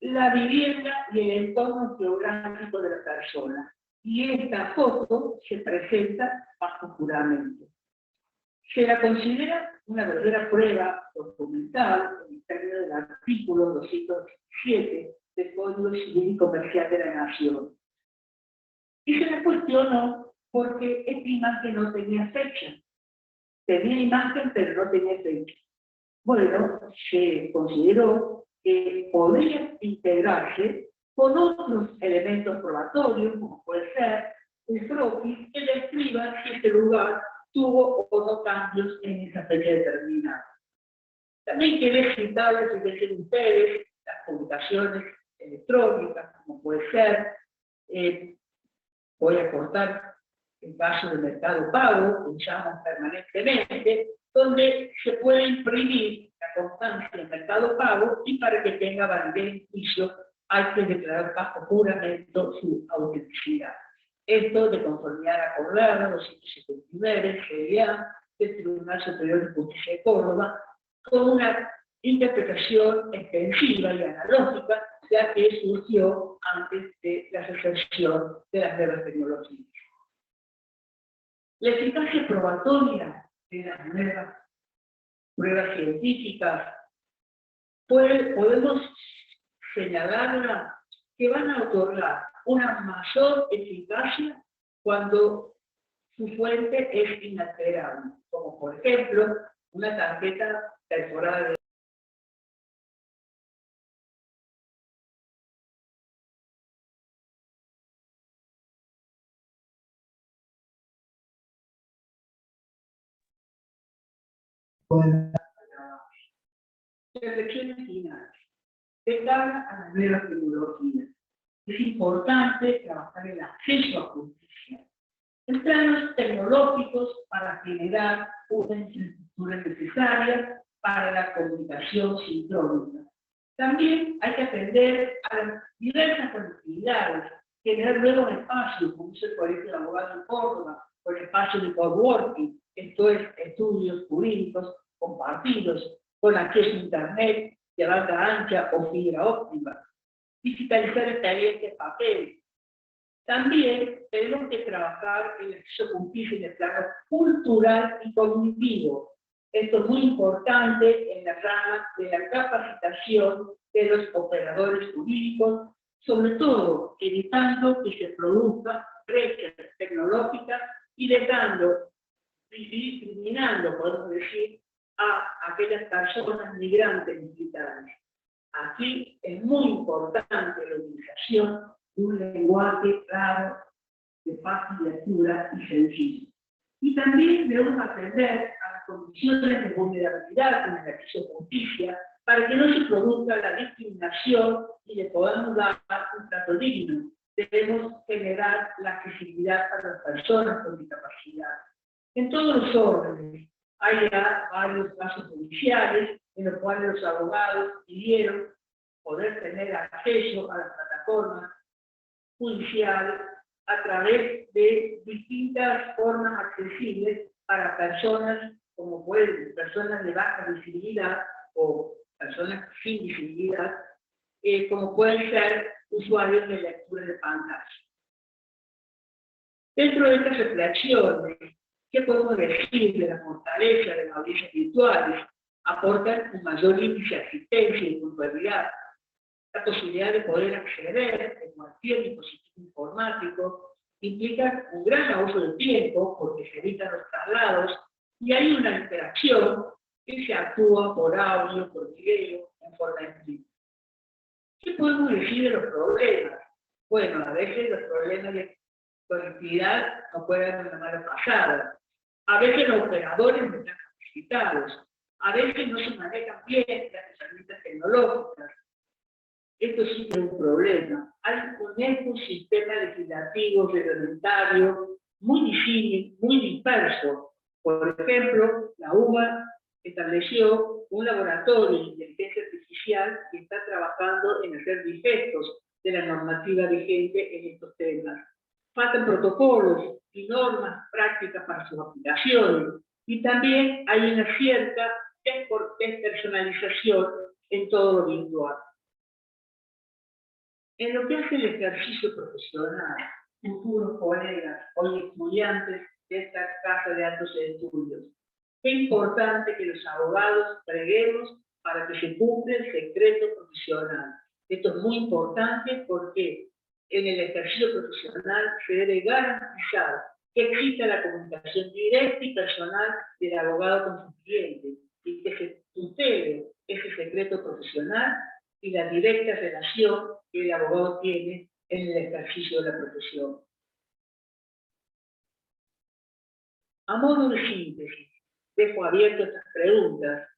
la vivienda y el entorno geográfico de la persona. Y esta foto se presenta bajo juramento. Se la considera una verdadera prueba documental en términos del artículo 207 del Código Civil y Comercial de la Nación. Y se la cuestionó porque esta imagen no tenía fecha. Tenía imagen, pero no tenía fecha. Bueno, se consideró que podría integrarse con otros elementos probatorios, como puede ser un croquis que describa si este lugar tuvo o no cambios en esa fecha determinada. También quiere citar, si dicen ustedes, las publicaciones electrónicas, como puede ser, voy a cortar el caso del Mercado Pago, que usamos permanentemente, donde se puede imprimir la constancia del Mercado Pago y para que tenga validez en juicio hay que declarar bajo juramento su autenticidad. Esto de conformidad acordada, 279, CDA, del Tribunal Superior de Justicia de Córdoba, con una interpretación extensiva y analógica, ya que surgió antes de la recepción de las nuevas tecnologías. La eficacia probatoria de las nuevas pruebas científicas, podemos señalarla que van a otorgar una mayor eficacia cuando su fuente es inalterable, como por ejemplo una tarjeta perforada de reflexiones finales. De cara a las nuevas tecnologías, es importante trabajar el acceso a justicia en planos tecnológicos para generar una infraestructura necesaria para la comunicación sincrónica. También hay que atender a las diversas conectividades, generar nuevos espacios, como es el Colegio de Abogados en Córdoba, o el espacio de coworking, esto es, estudios jurídicos compartidos, con acceso a Internet, de banda ancha o fibra óptica, digitalizar expedientes en papel. También tenemos que trabajar en el acceso cumplido en el plano cultural y cognitivo. Esto es muy importante en la rama de la capacitación de los operadores jurídicos, sobre todo evitando que se produzca brecha tecnológica y discriminando, podemos decir, a aquellas personas migrantes digitales. Aquí es muy importante la utilización de un lenguaje claro, de fácil lectura y sencillo. Y también debemos atender a las condiciones de vulnerabilidad en el acceso a justicia para que no se produzca la discriminación y le podamos dar un trato digno. Debemos generar la accesibilidad para las personas con discapacidad. En todos los órdenes, hay ya varios casos judiciales en los cuales los abogados pidieron poder tener acceso a las plataformas judiciales a través de distintas formas accesibles para personas como pueden personas de baja visibilidad o personas sin visibilidad, como pueden ser usuarios de lectura de pantalla. Dentro de estas reflexiones, ¿qué podemos decir de la fortaleza de las audiencias virtuales? Aportan un mayor índice de asistencia y puntualidad, la posibilidad de poder acceder a cualquier dispositivo informático, implica un gran ahorro de tiempo porque se evitan los traslados y hay una interacción que se actúa por audio, por video, en forma en vivo. ¿Qué podemos decir de los problemas? Bueno, a veces los problemas de conectividad nos pueden dar una mala pasada. A veces los operadores no están capacitados. A veces no se manejan bien las herramientas tecnológicas. Esto sí es un problema. Hay un ecosistema legislativo, reglamentario, muy difícil, muy disperso. Por ejemplo, la UBA estableció un laboratorio de inteligencia artificial que está trabajando en hacer defectos de la normativa vigente en estos temas. Faltan protocolos y normas prácticas para sus aplicaciones. Y también hay una cierta despersonalización en todo lo virtual. En lo que hace el ejercicio profesional, futuros colegas, hoy estudiantes de esta casa de altos estudios, es importante que los abogados preguemos para que se cumpla el secreto profesional. Esto es muy importante porque en el ejercicio profesional se debe garantizar que exista la comunicación directa y personal del abogado con su cliente y que se tutele ese secreto profesional y la directa relación que el abogado tiene en el ejercicio de la profesión. A modo de síntesis, dejo abiertas estas preguntas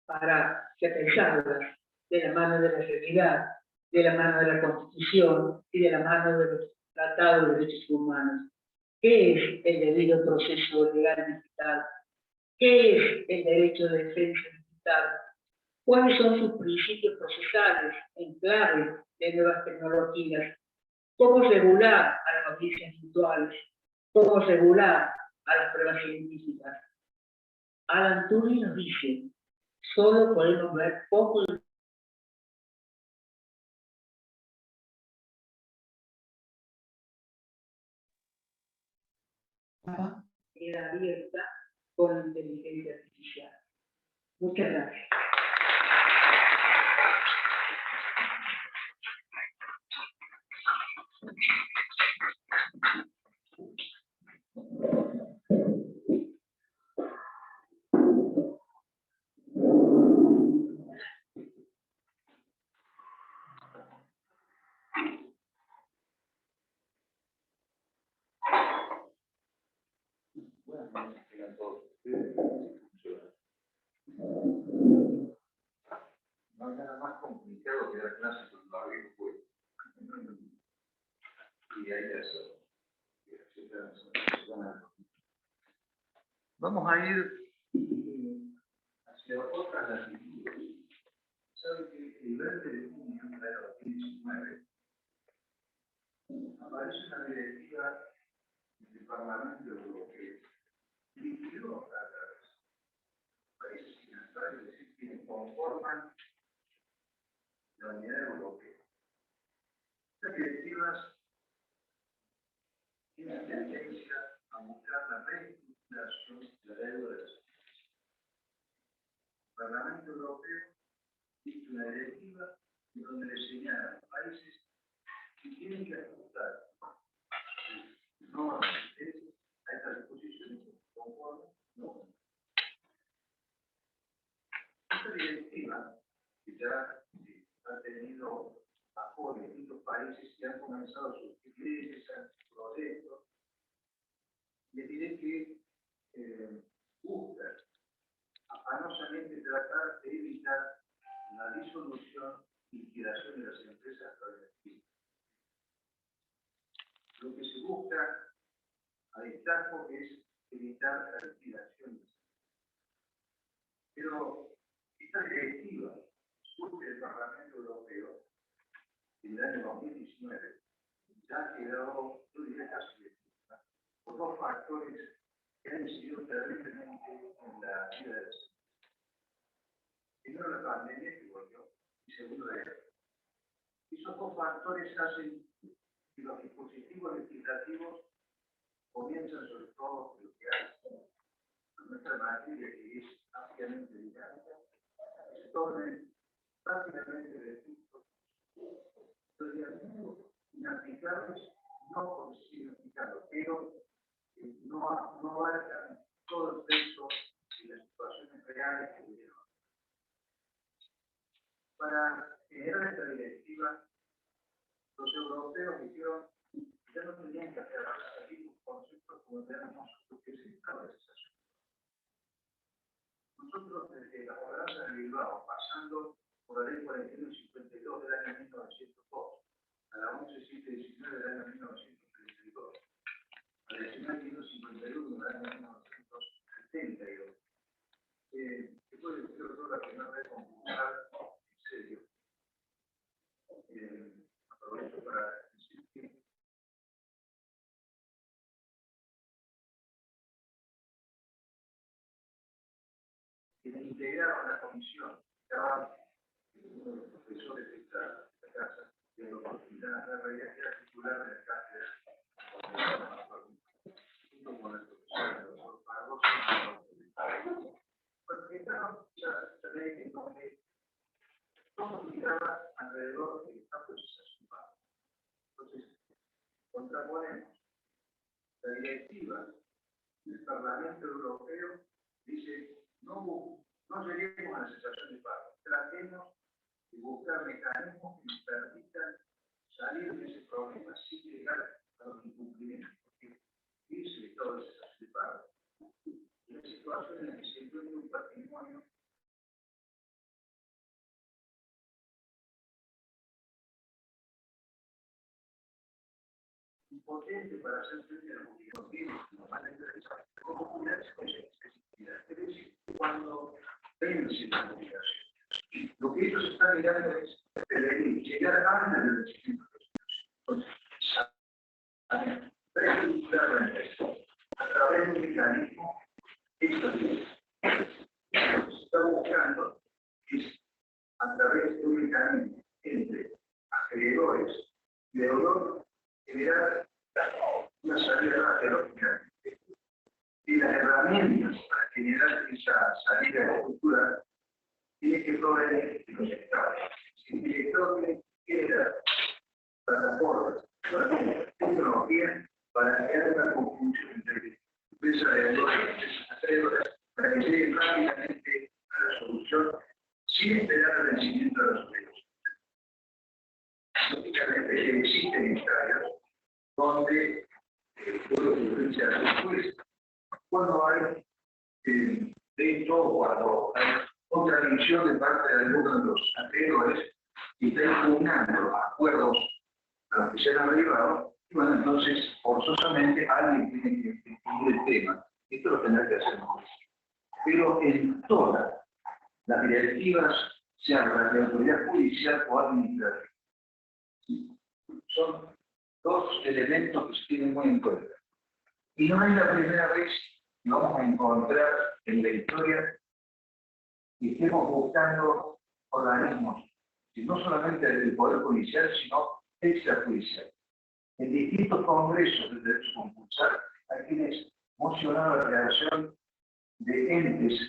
para que pensarlas de la mano de la realidad, de la mano de la Constitución y de la mano de los tratados de derechos humanos. ¿Qué es el debido proceso legal digital? ¿Qué es el derecho de defensa digital? ¿Cuáles son sus principios procesales en clave de nuevas tecnologías? ¿Cómo regular a las audiencias virtuales? ¿Cómo regular a las pruebas científicas? Alan Turing nos dice, solo podemos ver poco de queda abierta con la inteligencia artificial. Muchas gracias. No hay nada más complicado que dar clases con barrio pues. Y hay eso. Vamos a ir hacia otras latitudes. Saben que el 20 de junio de 2019 aparece una directiva del Parlamento Europeo que liquidó a los países signatarios, es decir, quienes conforman la Unidad Europea. Estas directivas tienen tendencia a buscar la reestructuración de la deuda de las empresas. El Parlamento Europeo hizo una directiva en donde le señala a los países que tienen que ajustar normas a estas disposiciones conforme no. Esta directiva, que ya ha tenido apoyo en distintos países que han comenzado a surgir leyes, proyectos, les diré que busca afanosamente tratar de evitar la disolución y liquidación de las empresas productivas. Lo que se busca a destajo es evitar la liquidación. Pero esta directiva surge del Parlamento Europeo en el año 2019, ya ha quedado, yo diría, casi por dos factores que han incidido terriblemente en la vida de los ciudadanos. Primero la pandemia que volvió y segundo la guerra. Esos dos factores hacen que los dispositivos legislativos comienzan sobre todo por lo que hace a nuestra materia, que es ampliamente dinámica, se tornen prácticamente vetustos, inaplicables, no por sí inaplicables, pero no abarcan todo el peso y las situaciones reales que vivieron. Para generar esta directiva, los europeos dijeron que ya no tenían que hacer salir conceptos como tenemos nosotros, que es estabilización. Nosotros, desde la gobernanza de Bilbao, pasando por la ley 4152 del año 1902, a la 11719 del año 1932, a la 19551 del año 1972, que fue la primera vez concursar en serio. Aprovecho para decir que integraron la comisión, estaban uno de los profesores de esta casa, de la oportunidad de realidad que era titular de la cátedra, junto con el profesor, el doctor Pardos, porque estaban esa ley en donde todo giraba alrededor del campo de cesación. Entonces, contraponemos la directiva del Parlamento Europeo, dice, no lleguemos a la cesación de pago, tratemos de buscar mecanismos que nos permitan salir de ese problema sin llegar a los incumplimientos, porque dice el estado de cesación de pago. Y la situación en la que se encuentra un patrimonio impotente para hacer frente a la obligación como obligaciones es decir, cuando vence la obligación. Lo que ellos están mirando es llegar antes del vencimiento de los entonces, reestructurar la empresa a través de un mecanismo establecido. Lo que se está buscando es a través de un mecanismo entre acreedores y deudores generar una salida rápida, lógicamente. Y las herramientas para generar esa salida estructural tiene que provenir de los estados. Si el director quiere dar plataformas, tecnología para crear una conjunción entre empresas de acreedores para que lleguen rápidamente a la solución sin esperar el vencimiento de los derechos. Lógicamente existen instancias donde puede ocurrirse a después cuando hay de hecho cuando hay contradicción de parte de algunos de los acreedores y está impugnando acuerdos a los que se han arribado, y bueno, entonces forzosamente alguien tiene que discutir el tema. Esto lo tendrá que hacer nosotros. Pero en todas las directivas, sean las de autoridad judicial o administrativa, son dos elementos que se tienen muy en cuenta. Y no es la primera vez que vamos a encontrar en la historia que estemos buscando organismos, y no solamente del Poder Judicial, sino extrajudicial. En distintos congresos de derecho concursal hay quienes mocionaron la creación de entes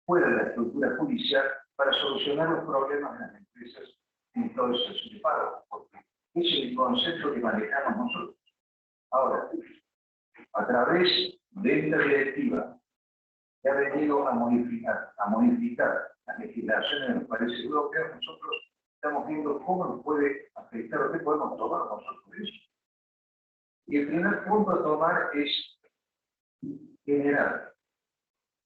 fuera de la estructura judicial para solucionar los problemas de las empresas en todo el proceso de pago, porque ese es el concepto que manejamos nosotros. Ahora, a través de esta directiva que ha venido a modificar las legislaciones de los países europeos, nosotros estamos viendo cómo nos puede afectar o qué podemos tomar nosotros de eso. Y el primer punto a tomar es generar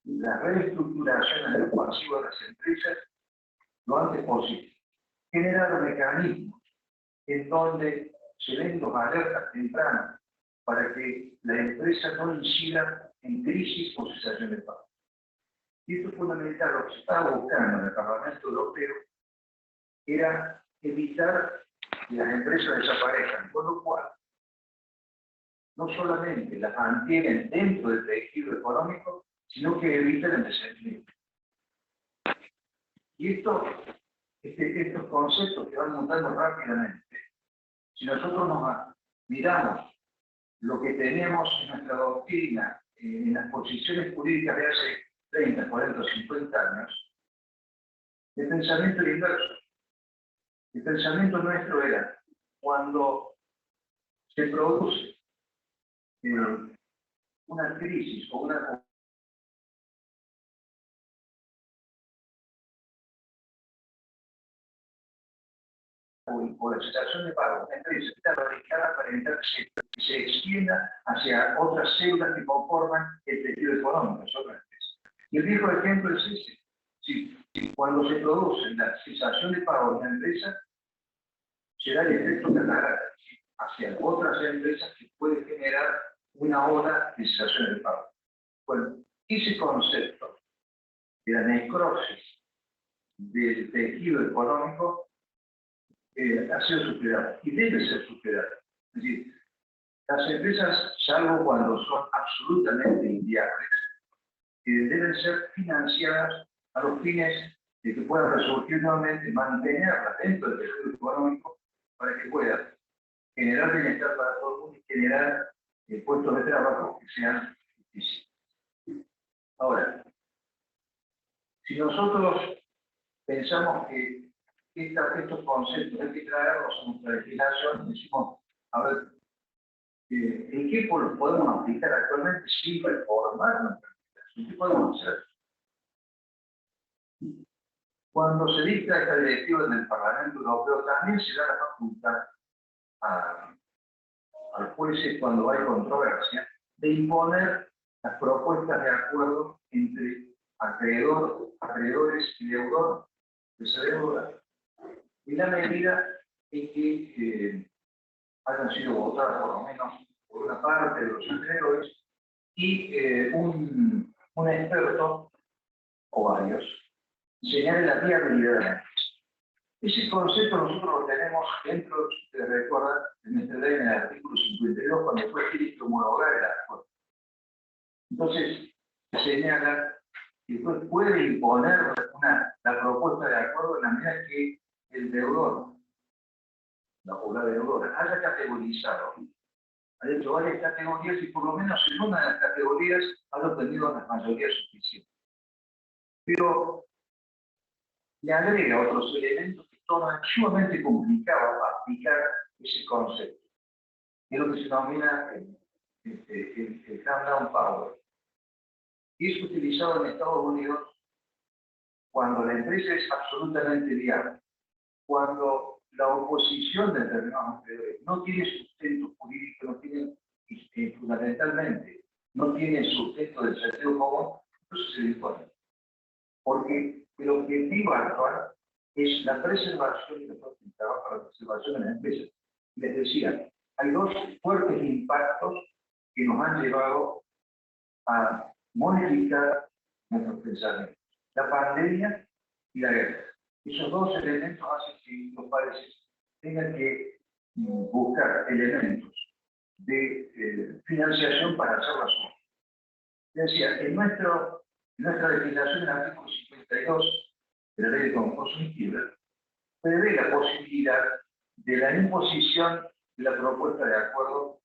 la reestructuración de los pasivos de las empresas lo antes posible. Generar mecanismos en donde se den los alertas tempranas para que la empresa no incida en crisis o cesación de pago. Y esto es fundamental. Lo que se estaba buscando en el Parlamento Europeo era evitar que las empresas desaparezcan, con lo cual no solamente las mantienen dentro del tejido económico, sino que evitan el desempleo. Y estos conceptos que van mutando rápidamente, si nosotros nos miramos lo que tenemos en nuestra doctrina, en las posiciones jurídicas de hace 30, 40, 50 años, el pensamiento era inverso. El pensamiento nuestro era, cuando se produce una crisis o una o la situación de pago, una empresa está radicada para evitar que se extienda hacia otras células que conforman el tejido económico, es otra empresa. Y el viejo ejemplo es ese. Si cuando se produce la cesación de pago de una empresa, se da el efecto catarata hacia otras empresas que puede generar una ola de cesación de pago. Bueno, ese concepto de la necrosis del tejido económico ha sido superado y debe ser superado. Es decir, las empresas, salvo cuando son absolutamente inviables, deben ser financiadas a los fines de que puedan resurgir nuevamente, mantenerlas dentro del tejido económico para que puedan generar bienestar para todo el mundo y generar puestos de trabajo que sean difíciles. Ahora, si nosotros pensamos que estos conceptos hay que traerlos a nuestra legislación, decimos, a ver, ¿en qué podemos aplicar actualmente sin reformar nuestra legislación? ¿Qué podemos hacer? Cuando se dicta esta directiva del Parlamento Europeo, también se da la facultad al juez, cuando hay controversia, de imponer las propuestas de acuerdo entre acreedores y deudor de esa deuda, en la medida en que hayan sido votadas por lo menos por una parte de los acreedores y un experto o varios señale la viabilidad de la empresa. Ese concepto nosotros lo tenemos dentro, si ustedes recuerdan, de nuestra ley en el artículo 52, cuando fue escrito homologar el acuerdo. Entonces, se señala que el juez puede imponer la propuesta de acuerdo en la medida que el deudor, o la deudora, haya categorizado, haya hecho varias categorías y por lo menos en una de las categorías haya obtenido la mayoría suficiente. Pero le agrega otros elementos que tornan sumamente complicado aplicar ese concepto. Es lo que se denomina el countdown power. Y es utilizado en Estados Unidos cuando la empresa es absolutamente viable, cuando la oposición de determinados acreedores no tiene sustento jurídico, no tiene, fundamentalmente, no tiene sustento del sentido común, entonces se dispone. Porque el objetivo actual es la preservación de los trabajo para la preservación de la empresa. Les decía, hay dos fuertes impactos que nos han llevado a modificar nuestros pensamientos: la pandemia y la guerra. Esos dos elementos hacen que los países tengan que buscar elementos de financiación para hacer las obras. Decía, en nuestra legislación, en el artículo 52 de la Ley de Concurso y Quiebra, prevé la posibilidad de la imposición de la propuesta de acuerdo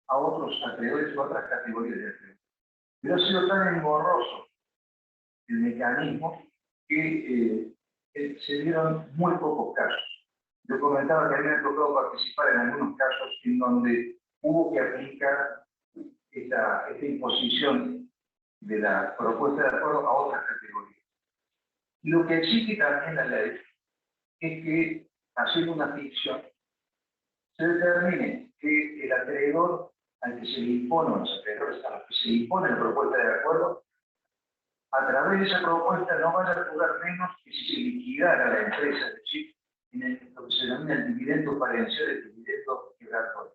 a otros acreedores o otras categorías de acreedores. Pero ha sido tan engorroso el mecanismo que se dieron muy pocos casos. Yo comentaba que a mí me ha tocado participar en algunos casos en donde hubo que aplicar esta imposición de la propuesta de acuerdo a otras categorías. Y lo que exige también la ley es que, haciendo una ficción, se determine que el acreedor al que se le impone, o los acreedores a los que se le impone la propuesta de acuerdo, a través de esa propuesta no vaya a cobrar menos que si se liquidara la empresa, es decir, en lo que se denomina el dividendo parencial, el dividendo quebratorio.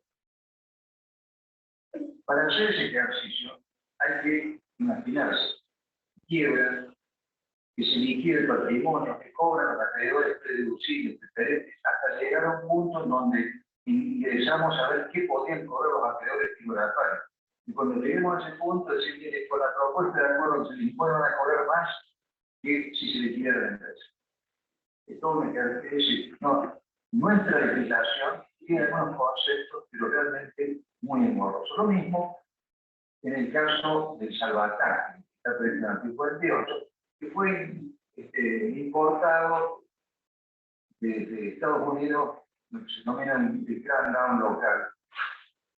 Para hacer ese ejercicio hay que imaginarse quiebra, que se liquide el patrimonio, que cobran los acreedores prededucibles, preferentes, hasta llegar a un punto en donde, en interesamos saber qué podían cobrar los acreedores tributarios. Y cuando lleguemos a ese punto, decir, mire, con la propuesta de acuerdo se le imponen a cobrar más que si se le quiere la empresa. Esto me queda decir, no, nuestra legislación tiene algunos conceptos, pero realmente muy engorrosos. Lo mismo en el caso del salvataje, que está previsto en el artículo 48, que fue importado de Estados Unidos, lo que se denomina el crackdown local,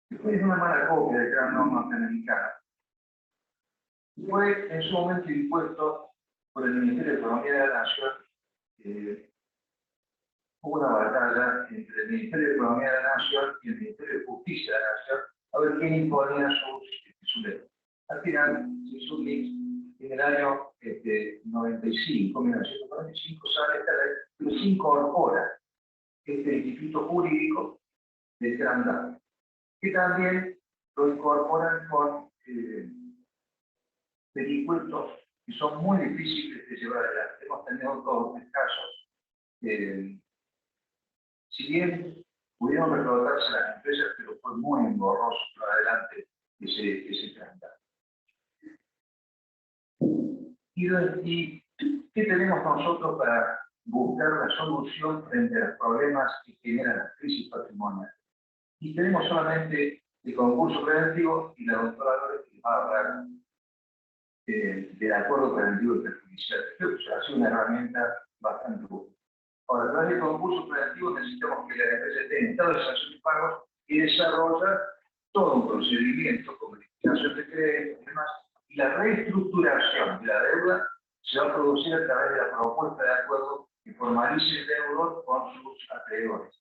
que fue una mala copia del crackdown norteamericano. Fue en su momento impuesto por el Ministerio de Economía de la Nación. Hubo una batalla entre el Ministerio de Economía de la Nación y el Ministerio de Justicia de la Nación a ver quién imponía su ley. Al final se hizo un mix. En el año 1945 sale esta ley, pero se incorpora este instituto jurídico del crackdown, que también lo incorporan con vericuetos que son muy difíciles de llevar adelante. Hemos tenido todos los casos. Si bien pudieron recaudarse las empresas, pero fue muy engorroso para adelante ese crackdown. ¿Y qué tenemos nosotros para buscar la solución frente a los problemas que generan las crisis patrimoniales? Y tenemos solamente el concurso preventivo y la doctora López que va a hablar del acuerdo preventivo y perjudicial. Creo que ha sido una herramienta bastante útil. Ahora, a través del concurso preventivo necesitamos que la empresa esté en estado de sanción de pagos y desarrolla todo un procedimiento con verificación de crédito y demás. Y la reestructuración de la deuda se va a producir a través de la propuesta de acuerdo que formalice el deudor con sus acreedores.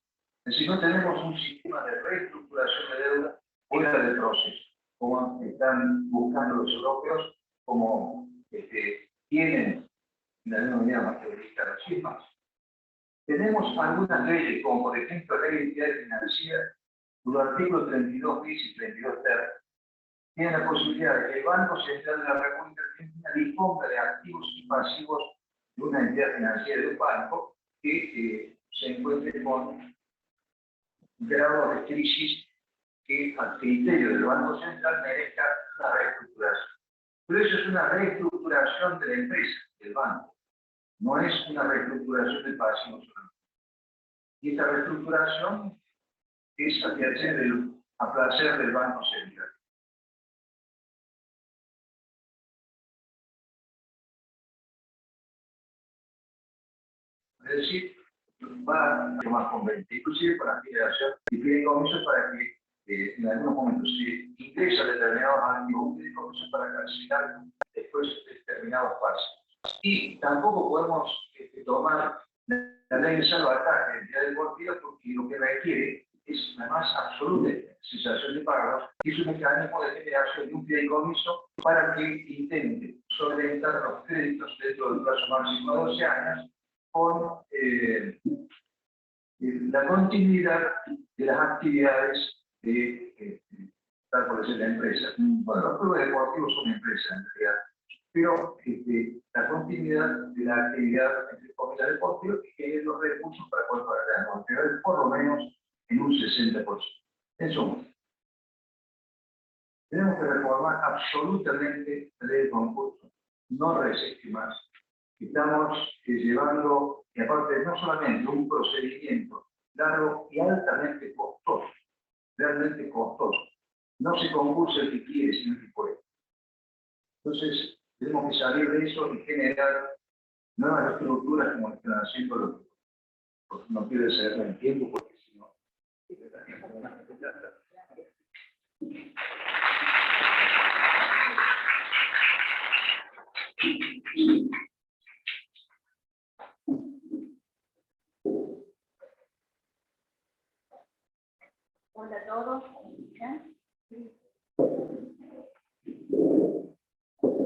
Es decir, no tenemos un sistema de reestructuración de deuda fuera del proceso, como están buscando los europeos, como tienen la Unión Europea materializada. Sí, más. Tenemos algunas leyes, como por ejemplo la ley de entidades financieras, los artículos 32 bis y 32 ter, tienen la posibilidad de que el Banco Central de la República Argentina disponga de activos y pasivos de una entidad financiera de un banco que se encuentre con grado de crisis que al criterio del Banco Central merezca una reestructuración. Pero eso es una reestructuración de la empresa, del banco. No es una reestructuración del pasivo solamente. Y esta reestructuración es a placer del Banco Central. Es decir, va a más conveniente, inclusive para la generación de fideicomisos para que en algunos momentos se ingresa determinados activos fideicomisos para cancelar después determinados pasos. Y tampoco podemos tomar la ley de salvataje de entidad deportiva porque lo que requiere es una más absoluta cesación de pagos y es un mecanismo de generación de un fideicomiso para que intente solventar los créditos dentro del plazo máximo de 12 años con la continuidad de las actividades de tal por decir la empresa. Bueno, los clubes deportivos son empresas en realidad, pero la continuidad de la actividad entre comillas deportivas que genere los recursos para poder pagar las actividades por lo menos en un 60%. En suma, tenemos que reformar absolutamente la ley de concurso, no resistir más. Estamos llevando, y aparte no solamente un procedimiento largo y altamente costoso, realmente costoso. No se concursa el que quiere, sino el que puede. Entonces, tenemos que salir de eso y generar nuevas estructuras como están haciendo los que no quiere ceder el tiempo, porque si no... Hola a todos.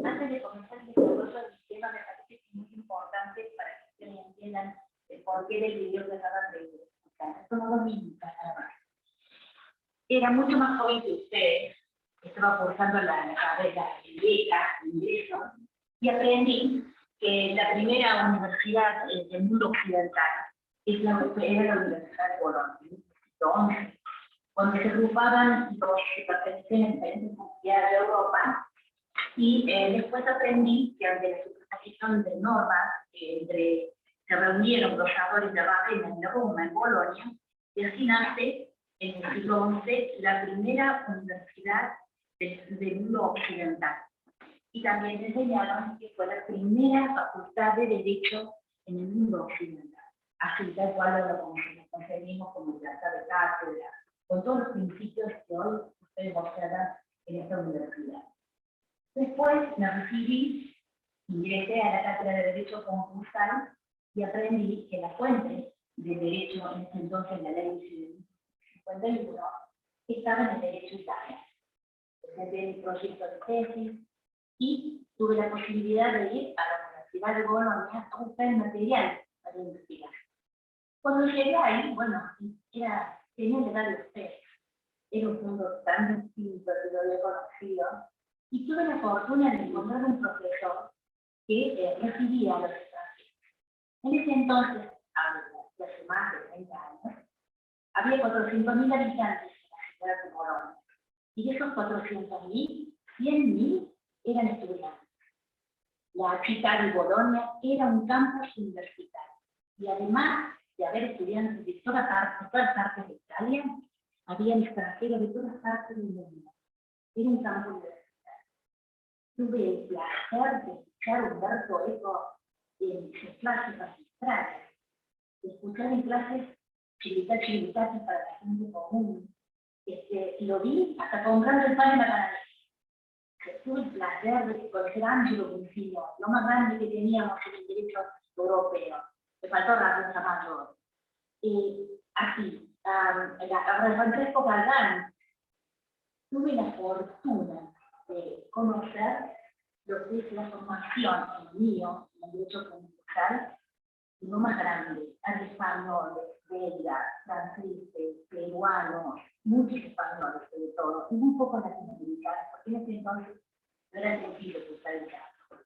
Antes de comenzar el desarrollo del tema, me parece que es muy importante para que ustedes entiendan el porqué del video que acaban de escuchar. Somos dos minutos nada más. Era mucho más joven que ustedes, estaba cursando la carrera de beca, ingreso, y aprendí que la primera universidad del mundo occidental era la Universidad de Bolonia, donde se agrupaban los que pertenecían a diferentes comunidades de Europa, y después aprendí que ante la superposición de normas, se reunieron los autores de Ravenna en Roma, en Bolonia, y así nace en el siglo XI la primera universidad del mundo occidental. Y también enseñaron que fue la primera facultad de Derecho en el mundo occidental, así tal cual lo concebimos como libertad de cátedra, con todos los principios que hoy ustedes observan en esta universidad. Después me recibí, ingresé a la cátedra de Derecho concursal y aprendí que la fuente del derecho, en ese entonces la ley 51, estaba en el derecho italiano. Presenté mi proyecto de tesis y tuve la posibilidad de ir a la Universidad de Bolonia a buscar el material para investigar. Cuando llegué ahí, bueno, tenía que darle ustedes. Era un mundo tan distinto que lo había conocido. Y tuve la fortuna de encontrar un profesor que recibía a los extranjeros. En ese entonces, hace más de 30 años, había 400.000 habitantes en la ciudad de Bolonia. Y de esos 400.000, 100.000 eran estudiantes. La ciudad de Bolonia era un campus universitario. Y además de haber estudiantes de todas partes de Italia, había extranjeros de todas partes del mundo. Era un campus universitario. Tuve el placer de escuchar Umberto Eco en sus clases magistrales, de escuchar en clases chilitatas para la gente común. Lo vi hasta comprando el pan en la panadería. Tuve el placer de conocer a Angelo Buncino, lo más grande que teníamos en el derecho europeo. Me faltó la Rosa Mayor. Así, a Francesco Galván, tuve la fortuna de conocer lo que es la formación en el mío, en el derecho concursal, lo más grande, al españoles, belgas, franceses, peruanos, muchos españoles sobre todo, y muy pocos latinoamericanos, porque en ese entonces no era sencillo cursar el caso.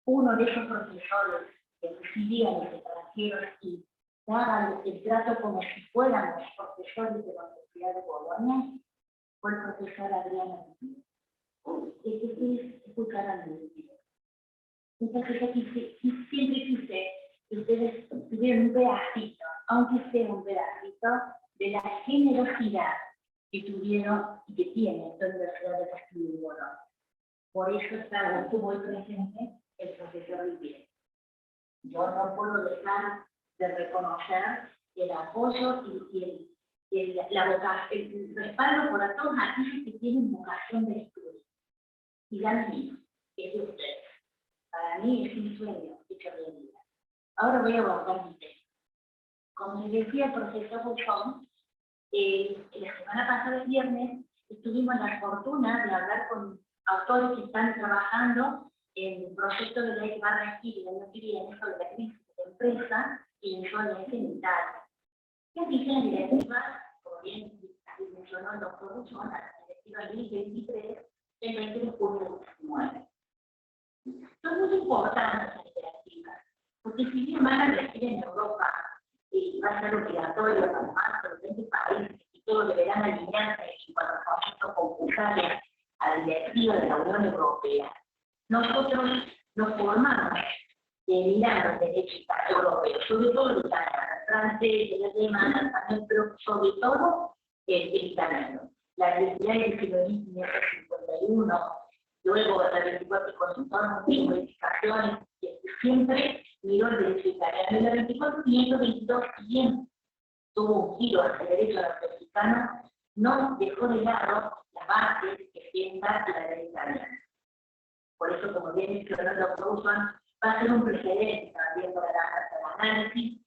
Uno de esos profesores que recibían los extranjeros y daban el trato como si fuéramos profesores de la Universidad de Bolonia, fue el profesor Adriano Mejía. Es escuchar a mi vida. Entonces siempre quise que ustedes tuvieran un pedacito, aunque sea un pedacito, de la generosidad que tuvieron y que tiene la Universidad de Castillo y Bolonia. Por eso estuvo hoy presente el profesor Riviere. Yo no puedo dejar de reconocer el apoyo y el respaldo por todos aquellos que tienen vocación de estudio. Y la mía, es de ustedes. Para mí es un sueño hecho realidad. Ahora voy a abordar mi tema. Como les decía el profesor Buchón, la semana pasada, el viernes, tuvimos la fortuna de hablar con autores que están trabajando en el proyecto de ley que va a regir el año que viene sobre la crisis de empresa y la insolvencia en Italia. ¿Qué dice la directiva? Como bien mencionó el doctor Buchón, la directiva 2023 del 20 de junio de 2019. Son muy importantes las directivas, porque si bien van a regir en Europa y va a ser obligatorio además de los 20 países y todos deberán alinearse en cuanto a proyectos concursales a la directiva de la Unión Europea, nosotros nos formamos mirando el derecho europeo, sobre todo el italiano, el francés, el alemán, el español, pero sobre todo el italiano. La directiva del siglo 1951, luego la 24 consultores de modificaciones, siempre miró el derecho italiano. En la 24.522 bien tuvo un giro hacia el derecho latinoamericano, no dejó de lado la base que sienta la ley italiana. Por eso, como bien mencionó el doctor Buchón, va a ser un precedente también para el análisis.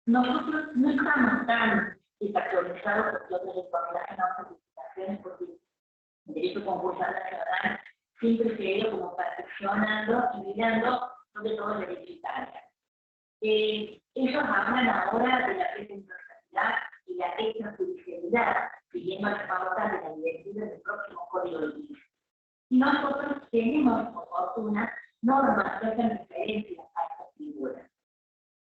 Nosotros no estamos tan desactualizados porque otras informaciones, otras licitaciones, porque el derecho concursal nacional siempre se ve como perfeccionando y mirando sobre todo el derecho italiano. Ellos hablan ahora de la presencialidad y la extrajudicialidad, siguiendo las pautas de la directiva del próximo Código Civil. Y nosotros tenemos, por fortuna, normas que hacen referencia a estas figuras.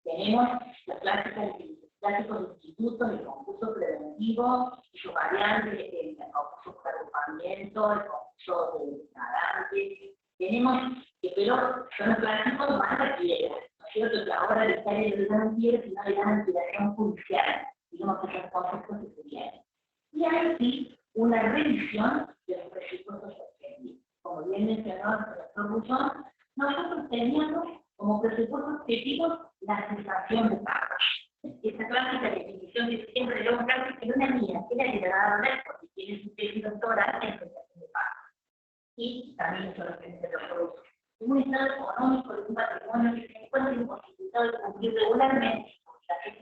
Tenemos los clásicos institutos de concurso preventivo preventivo y sus variantes, el concurso por agrupamiento, el concurso de nadantes. Tenemos que, pero son los clásicos más requieren, ¿no es cierto? Que ahora le está el financiero, sino le dan liquidación judicial, digamos que esas cosas que se vienen. Y hay sí una revisión de los presupuestos objetivos. Como bien mencionó el profesor Bullón, nosotros teníamos como presupuestos objetivos la cesación de pagos. Esa clásica definición que siempre le casi que una mía, que era liberada porque tiene su tesis doctoral en cesación de pagos. Y también eso lo que dice los productos. Un estado económico de un patrimonio que se encuentra imposibilitado de cumplir regularmente,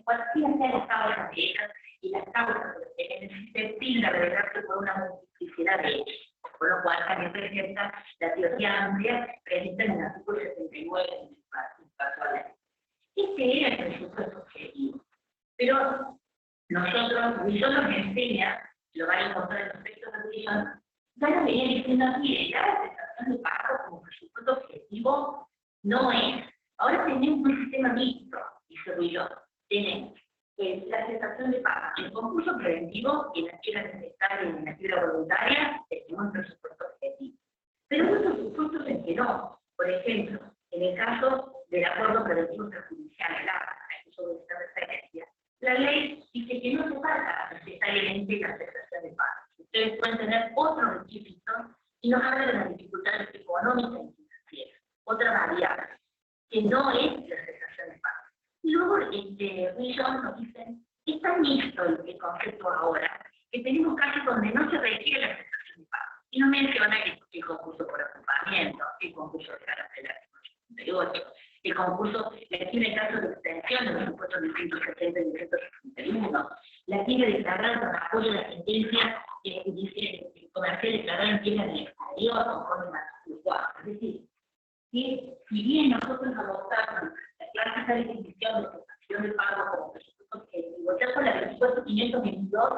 cualquiera sea las causas de ellas, y las causas que necesiten sin agregarse por una multiplicidad de ellos. Por lo cual también presenta la teoría amplia prevista en el artículo 79 en el caso de la ley. Este era el presupuesto objetivo. Pero nosotros, Bullón nos enseña, lo van a encontrar en los textos de Bullón, ya lo venía diciendo aquí, ya la cesación de pagos como presupuesto objetivo no es. Ahora tenemos un sistema mixto, dice Bullón. Tenemos la cesación de pagos, el concurso preventivo y en la quiebra necesaria y en la quiebra voluntaria, tenemos un presupuesto objetivo. Pero hay otros supuestos en que no. Por ejemplo, en el caso del acuerdo preventivo extrajudicial, el uso de esta referencia, la ley dice que no se paga necesariamente la cesación de pagos. Ustedes pueden tener otro requisito y nos habla de las dificultades económicas y financieras, otra variable, que no es la cesación de pagos. Y luego Bullón nos dice, es tan mixto el concepto ahora, que tenemos casos donde no se requiere la cesación de pagos. Y no menciona el concurso por agrupamiento, el concurso de carácter artículo 58, el concurso, aquí en el caso de extensión de los supuestos de 170 y 161, la tiene declarada con apoyo de la sentencia que dice comercial declarada en tierra del exterior conforme al artículo 4. Es decir, que si bien nosotros adoptamos la clásica definición de cesación de pago como presupuesto objetivo, ya con la presupuesto 522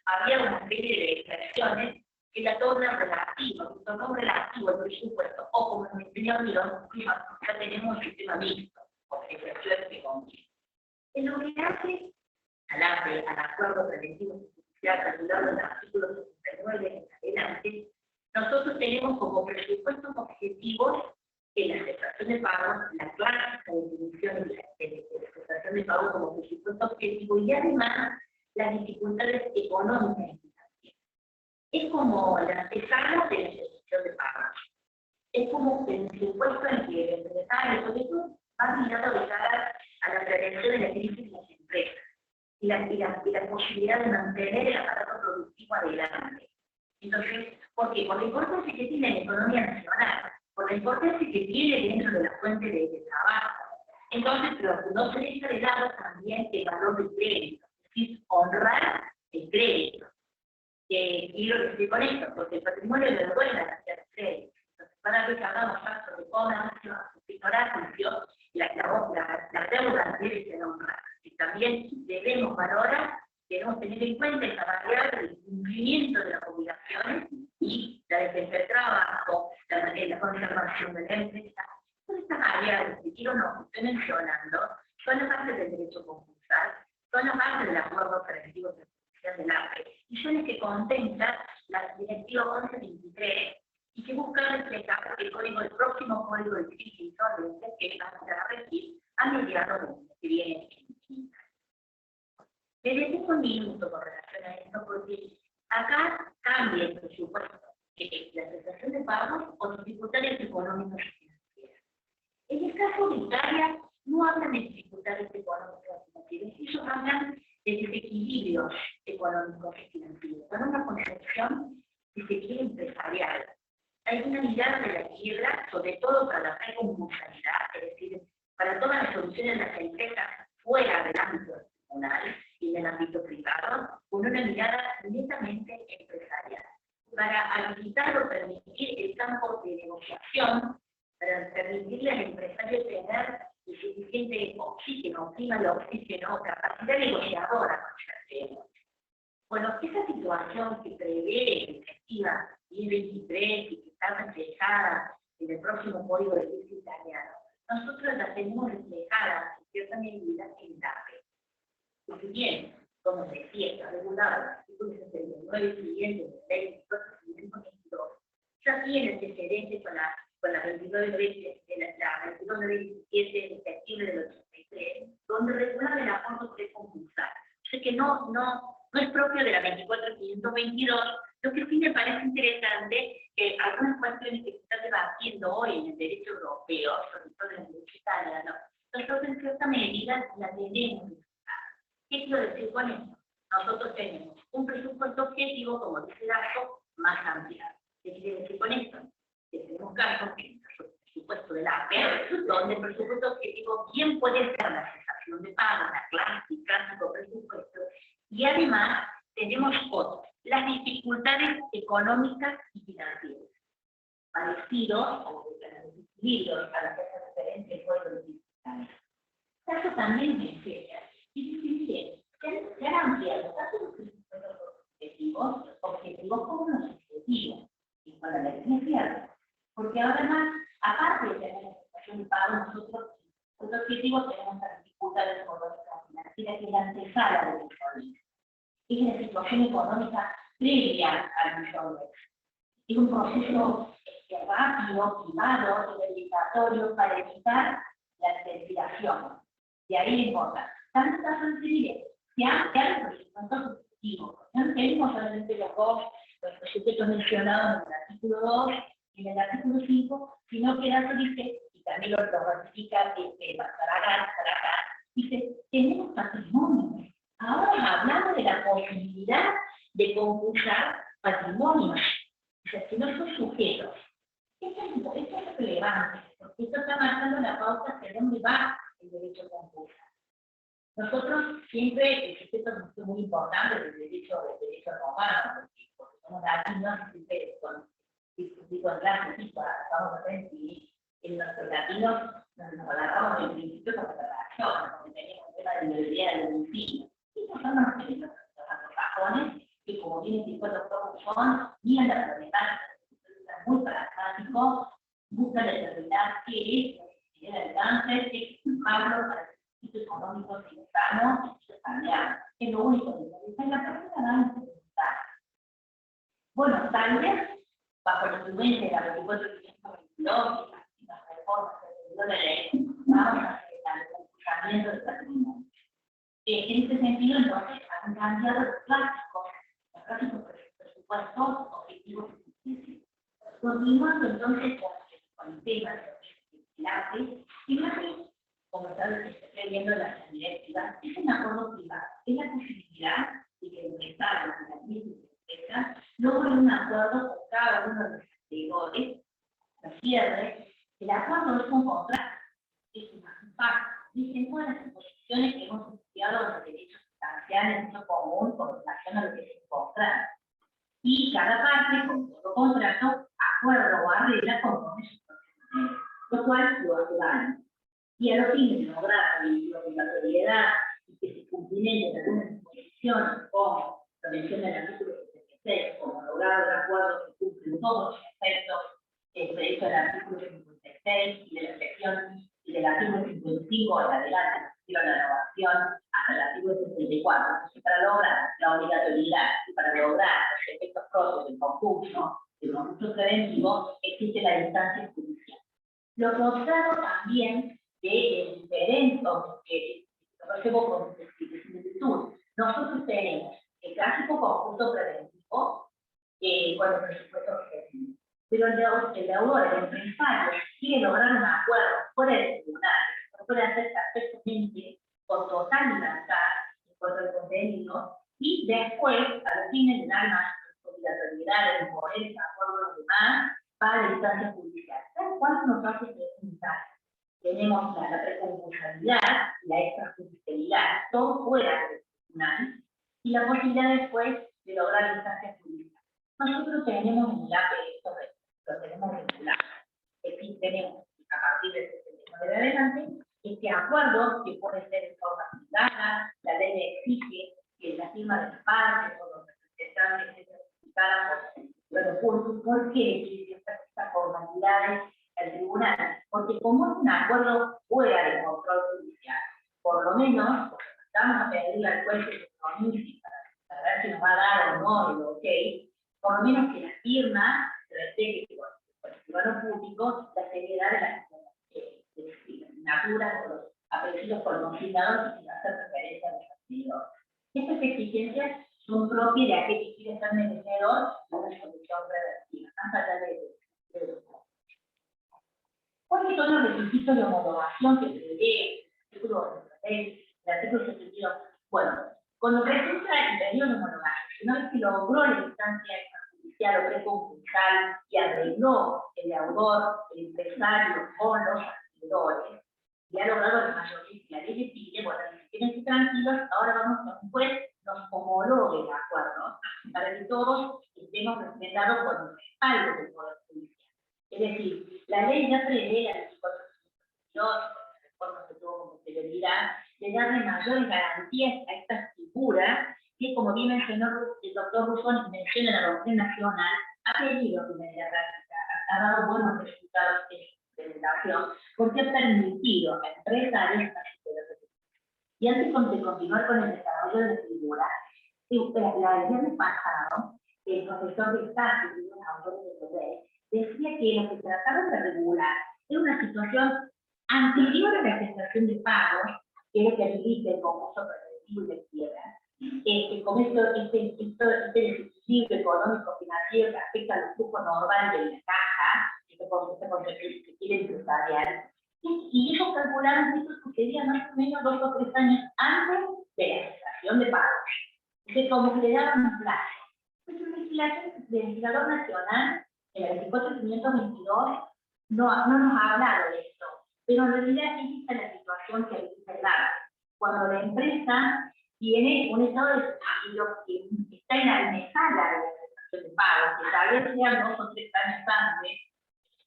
había una serie de excepciones que la tornan relativo, que tornan relativo al presupuesto, o como me enseñó Bullón, ya tenemos un sistema mixto, o excepciones que contienen. En lo que hace al acuerdo preventivo institucional regulado en el artículo 69 en adelante, nosotros tenemos como presupuestos objetivos en la cesación de pagos, la clásica definición de la cesación de pagos como presupuesto objetivo y además las dificultades económicas y financieras. Es como la antesala de la cesación de pagos. Es como el presupuesto en que el empresario, sobre todo, va mirado de cara a la prevención de la crisis de las empresas y la posibilidad de mantener el aparato productivo adelante. Entonces, ¿por qué? Por la importancia que tiene la economía nacional, por la importancia que tiene dentro de la fuente de trabajo. Entonces, pero no se deja de lado también el valor del crédito, es decir, honrar el crédito. Y lo que estoy con esto, porque el patrimonio le devuelve a la crédito. Entonces, para que hagamos tanto de comercio, pitoracio, la deuda debe ser honrada. Y también debemos valorar, debemos tener en cuenta esa variable del cumplimiento de las obligaciones y la defensa del trabajo, la conservación de la empresa. Todas estas variables que quiero no estoy mencionando son las bases del derecho concursal, son las bases del acuerdo preventivo del APE, y son las que contempla la directiva 1123 y que busca reflejar el próximo código de crisis y insolvencia que va a regir a mediados del mes que viene. Me detengo un minuto con relación a esto porque acá cambia el presupuesto, que es la cesación de pagos o dificultades económicas y financieras. En el caso de Italia, no hablan de dificultades económicas y financieras, ellos hablan de desequilibrios económicos y financieros, con una concepción, si se quiere, empresarial. Hay una mirada de la quiebra, sobre todo para la recompensalidad, es decir, para todas las soluciones de las empresas fuera del ámbito comunal y del ámbito privado, con una mirada netamente empresarial. Para habilitar o permitir el campo de negociación, para permitirle al empresario tener el suficiente oxígeno, clima de oxígeno, capacidad negociadora con el. Bueno, esa situación que prevé la directiva 1023 y que está reflejada en el próximo código de crisis italiano, nosotros la tenemos reflejada en cierta medida en DAPE. Porque bien, como decía, está regulado en el artículo 69 siguiente de la ley 24.522, ya tiene antecedentes con la 29.20 de la 22.27 de septiembre del 83, donde regula el aporte preconcursal. Sé que no es propio de la 24.522, lo que sí me parece interesante que algunas cuestiones que se están debatiendo hoy en el derecho europeo, sobre todo en el derecho italiano, nosotros en cierta medida la tenemos. ¿Qué quiero decir con esto? Nosotros tenemos un presupuesto objetivo, como dice el acto, más ampliado. ¿Qué quiere decir con esto? Que tenemos casos, que el presupuesto del APE, donde el presupuesto objetivo bien puede ser la cesación de pago, la clásica, presupuesto, y además tenemos otros, las dificultades económicas y financieras, parecidos o desequilibrios a las que hace referencia el pueblo fiscal. Caso también me enseña, y dice, se han ampliado tanto los presupuestos objetivos como los subjetivos, y con la energía, porque además, aparte de tener la situación de pago, nosotros, los objetivos tenemos las dificultades económicas y financieras, que es la antesala de la economía. Es la situación económica previa al millón. Es un proceso rápido, privado, legislatorio para evitar la especulación. De ahí la importancia. Tanto casos civiles se han presupuestos subjetivos. No tenemos solamente los presupuestos mencionados en el artículo 2 y en el artículo 5, sino que la dice, y también lo ratifica Barragán, dice, tenemos patrimonio. Ahora hablamos de la posibilidad de concursar patrimonio. O sea, que no son sujetos. Esto es relevante, porque esto está marcando la pauta hacia dónde va el derecho a concursar. Nosotros siempre, el sujeto es muy importante del derecho romano, porque somos latinos, siempre con clases, vamos a ver si en nuestros latinos nos agarramos del principio con la relación, porque tenemos un tema de libertad del domicilio. Y no son los razones que, como bien indicó el doctor Buffon, miran la problemática, muy pragmático, buscan determinar qué es el alcance, qué es empujarlo para el sitio económico simultáneo y cambiar. Es lo único que se en la pregunta da en preguntar. Bueno, tal vez, bajo la influencia de la 24.522 y las reformas que se dio la ley, vamos a hacer el concursamiento del patrimonio. En este sentido, entonces, han cambiado los clásicos presupuestos objetivos y suficientes. Continuando entonces con el tema del arte, y más bien, como está viendo las directivas, es un acuerdo privado, es la posibilidad de que el Estado y las mismas empresas logren un acuerdo con cada uno de los acreedores, los cierres. El acuerdo es un contrato, es un pacto, dicen todas las disposiciones que hemos estudiado en los derechos sustanciales, en uso común, con relación a lo que es el contrato. Y cada parte, con todo contrato, acuerda o arregla conforme su propio, lo cual lo hace daño. Y a los fines de lograr la obligatoriedad y que se cumplimenten algunas disposiciones, como lo menciona el artículo 76, como lograr un acuerdo que cumplen todos los aspectos previstos del artículo 56 y de la sección y del artículo 55 en adelante, la renovación hasta el artículo 64. Entonces, para lograr la obligatoriedad y para lograr los efectos propios del concurso, del concurso preventivo, existe la instancia judicial. Lo que observo también de diferentes, que lo observo con similitud. Nosotros tenemos el clásico concurso preventivo con el presupuesto objetivo. Pero el deudor, el empresario, quiere lograr un acuerdo fuera del tribunal, lo puede hacer perfectamente, con total libertad, con el contenido, y después, a los fines de dar más obligatoriedad, de poder ese acuerdo de los demás, para la instancia judicial. ¿Saben cuál nos hace preguntar? Tenemos la preconcursalidad y la extrajudicialidad, todo fuera del tribunal, y la posibilidad después de lograr la instancia judicial. Nosotros tenemos en el APE esto, lo tenemos vinculado. Tenemos, a partir de este tema de adelante, este acuerdo que puede ser en forma privada, la ley exige que la firma de las partes o los representantes estén certificadas por el aeropuerto. ¿Por qué existen estas formalidades al tribunal? Porque como es un acuerdo fuera del control judicial, por lo menos, vamos a pedir ir al juez que se pronuncie para ver si nos va a dar o no el ok, por lo menos que la firma refleje por el ciudadano público la seriedad de las asignaturas o los apellidos conocidos y si va a hacer referencia a los apellidos. Estas exigencias son propias de aquel que quiere ser merecedor de una solución reversible, más allá de ¿cuáles son los requisitos de homologación que prevé el artículo 72? Bueno, cuando presenta el pedido de homologación, una vez que logró la instancia judicial o preconcursal y arregló el deudor, el empresario con los acreedores, y ha logrado la mayoría de la ley de pide, bueno, quédense tranquilos, ahora vamos a un juez nos homologue de acuerdo, para que todos estemos respetados con el respaldo del Poder Judicial. Es decir, la ley ya prevé la 2452, la reforma que tuvo como prioridad, de darle mayores garantías a esta figura que, como bien mencionó el doctor Russo, menciona la doctrina nacional, ha tenido de manera práctica, ha dado buenos resultados en su implementación, porque ha permitido a empresarios y antes de continuar con el desarrollo de la figura, el viernes pasado, el profesor de Estado, uno de los autores de ley, decía que lo que trataron de regular era una situación anterior a la gestación de pagos, que es lo que habilita el concurso preventivo y de quiebra, con este desequilibrio económico financiero que afecta al flujo normal de la caja, que quiere empresarial. Y ellos calcularon que esto sucedía más o menos 2 o 3 años antes de la cesación de pagos. Entonces, como que le daban un plazo. Pues el legislador nacional, en la 24522, no nos ha hablado de esto, pero en realidad es esta la situación que hay que observar. Cuando la empresa tiene un estado de desahucio que está en la mesada de la cesación de pagos, que tal vez sean 2 o 3 años antes,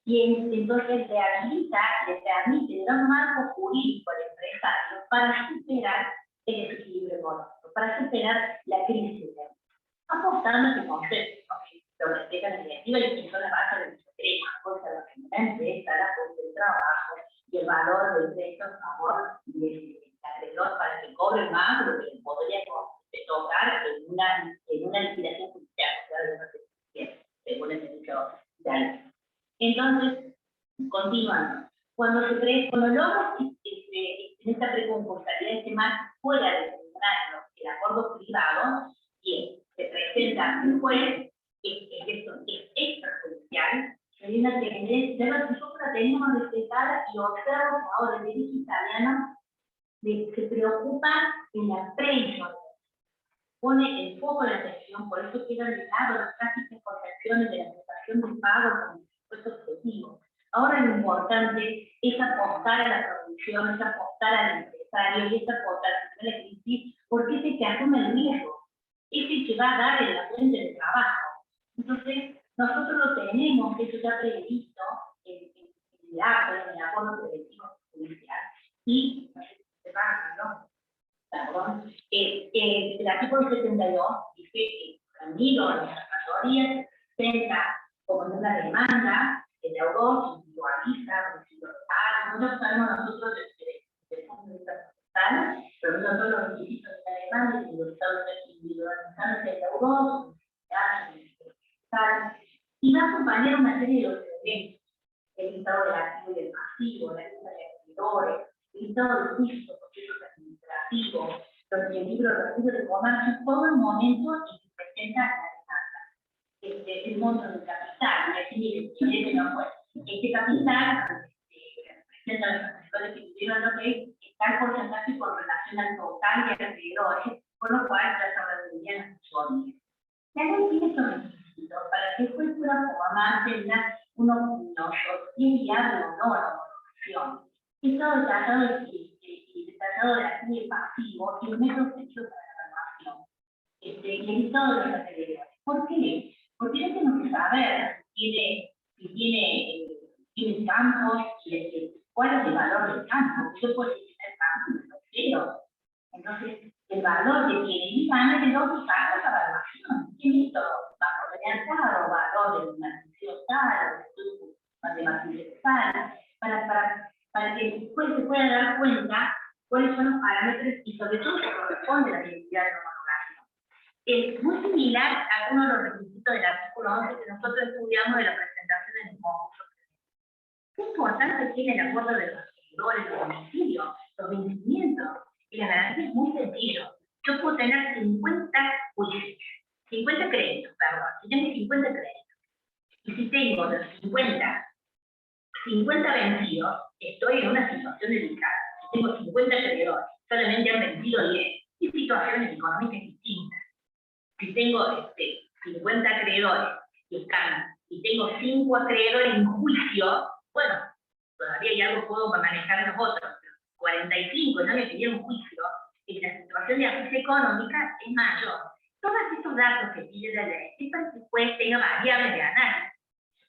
y entonces le habilita, le permite, le da un marco jurídico al empresario para superar el desequilibrio económico, para superar la crisis, apostando a ese concepto, lo respeta la directiva y que son la base del secreto, cosa la que la empresa, la fuente de trabajo y el valor del crédito a favor del acreedor para que cobre más de lo que podría tocar en una liquidación judicial, según el derecho de la. Entonces, continuando, cuando logras en esta preconcursalidad este marco fuera del tribunal, el acuerdo privado, bien, se presenta el juez, esto es extrajudicial, hay una tendencia, nosotros la tenemos respetada y observo que ahora el derecho italiano se preocupa en la prensa, pone el foco de la atención, por eso quedan de lado las prácticas concepciones de la prestación de pago como supuesto objetivo. Ahora lo importante es apostar a la producción, es apostar al empresario y es apostar a la crisis, porque es el que asume el riesgo, es el que va a dar en la fuente de trabajo. Entonces, nosotros lo tenemos, eso ya previsto en el acto, en el acuerdo preventivo judicial. Y, no sé si se pasa, ¿no? Perdón, el artículo 72 dice que reunido en las mayorías se presenta como en una demanda, el deudor individualiza, no sabemos nosotros desde el punto de vista procesal, pero no todos los requisitos de la demanda, individualizando el deudor, y va a acompañar una serie de los elementos, el listado del activo y del pasivo, la lista de acreedores, el listado de juicios, procesos administrativos, el libro de comercio, todo el momento en que presenta la demanda. El monto del capital, y aquí miren, no fue. Este capital presenta los acreedores que tuvieron lo que es tal porcentaje con relación al total de acreedores, con lo cual ya se reducirían las funciones. La ley tiene estos requisitos para que el juez pueda formarse una opinión sobre si es viable o no la homologación. Estado detallado y detallado del activo y pasivo y el método efectivo para la evaluación. Y el listado de los acreedores. ¿Por qué? Porque no tenemos que saber si tiene campos, cuál es el valor del campo. Yo puedo tener campos, pero entonces el valor que tiene y gana de dos campos a evaluación. ¿Tiene esto? Valor de mercado, valor de una función tal, matemática tal, para que el juez se pueda dar cuenta cuáles son los parámetros y sobre todo se corresponde a la identidad de la homologación. Es muy similar a uno de los requisitos del artículo 11 que nosotros estudiamos de la presentación en el concurso. ¿Qué importancia tiene el acuerdo de los acreedores, los domicilios, los vencimientos? Y la verdad es muy sencillo. Yo puedo tener 50 créditos, perdón. Si tengo 50 créditos, y si tengo los 50 vencidos, estoy en una situación delicada. Si tengo 50 acreedores, solamente han vencido 10. Y situaciones económicas distintas. Si tengo 50 acreedores y tengo 5 acreedores en juicio, bueno, todavía hay algo puedo manejar los otros. 45 no me pidieron juicio, y la situación de ajuste económica es mayor. Todos estos datos que pide la ley es para que después tenga variables de análisis.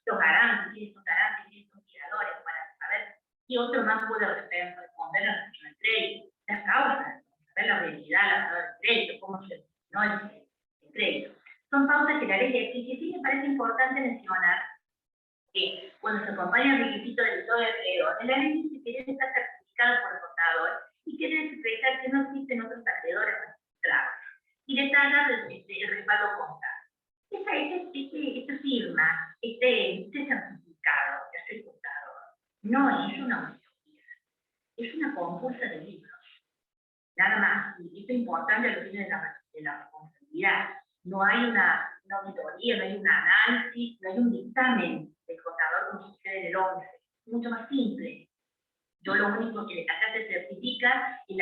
Los garantes, quiénes son garantes, quiénes son tiradores, para saber qué otro más puede responder a nuestro crédito. Las causas, saber la realidad, la causa del crédito, cómo se originó el crédito. Son pautas que la ley exige. Sí me parece importante mencionar que cuando se acompaña el requisito del estado de acreedor, la ley dice que debe estar certificado por el contador y que debe expresar que no existen otros acreedores registrados. Y detalla el respaldo contable. Esta firma, este certificado que hace el contador, no es una auditoría, es una concursa de libros. Nada más. Y esto es importante lo que tiene de la responsabilidad. No hay una auditoría, no hay un análisis, no hay un dictamen del contador como sucede en el 11. Es mucho más simple. Yo lo único que acá se certifica y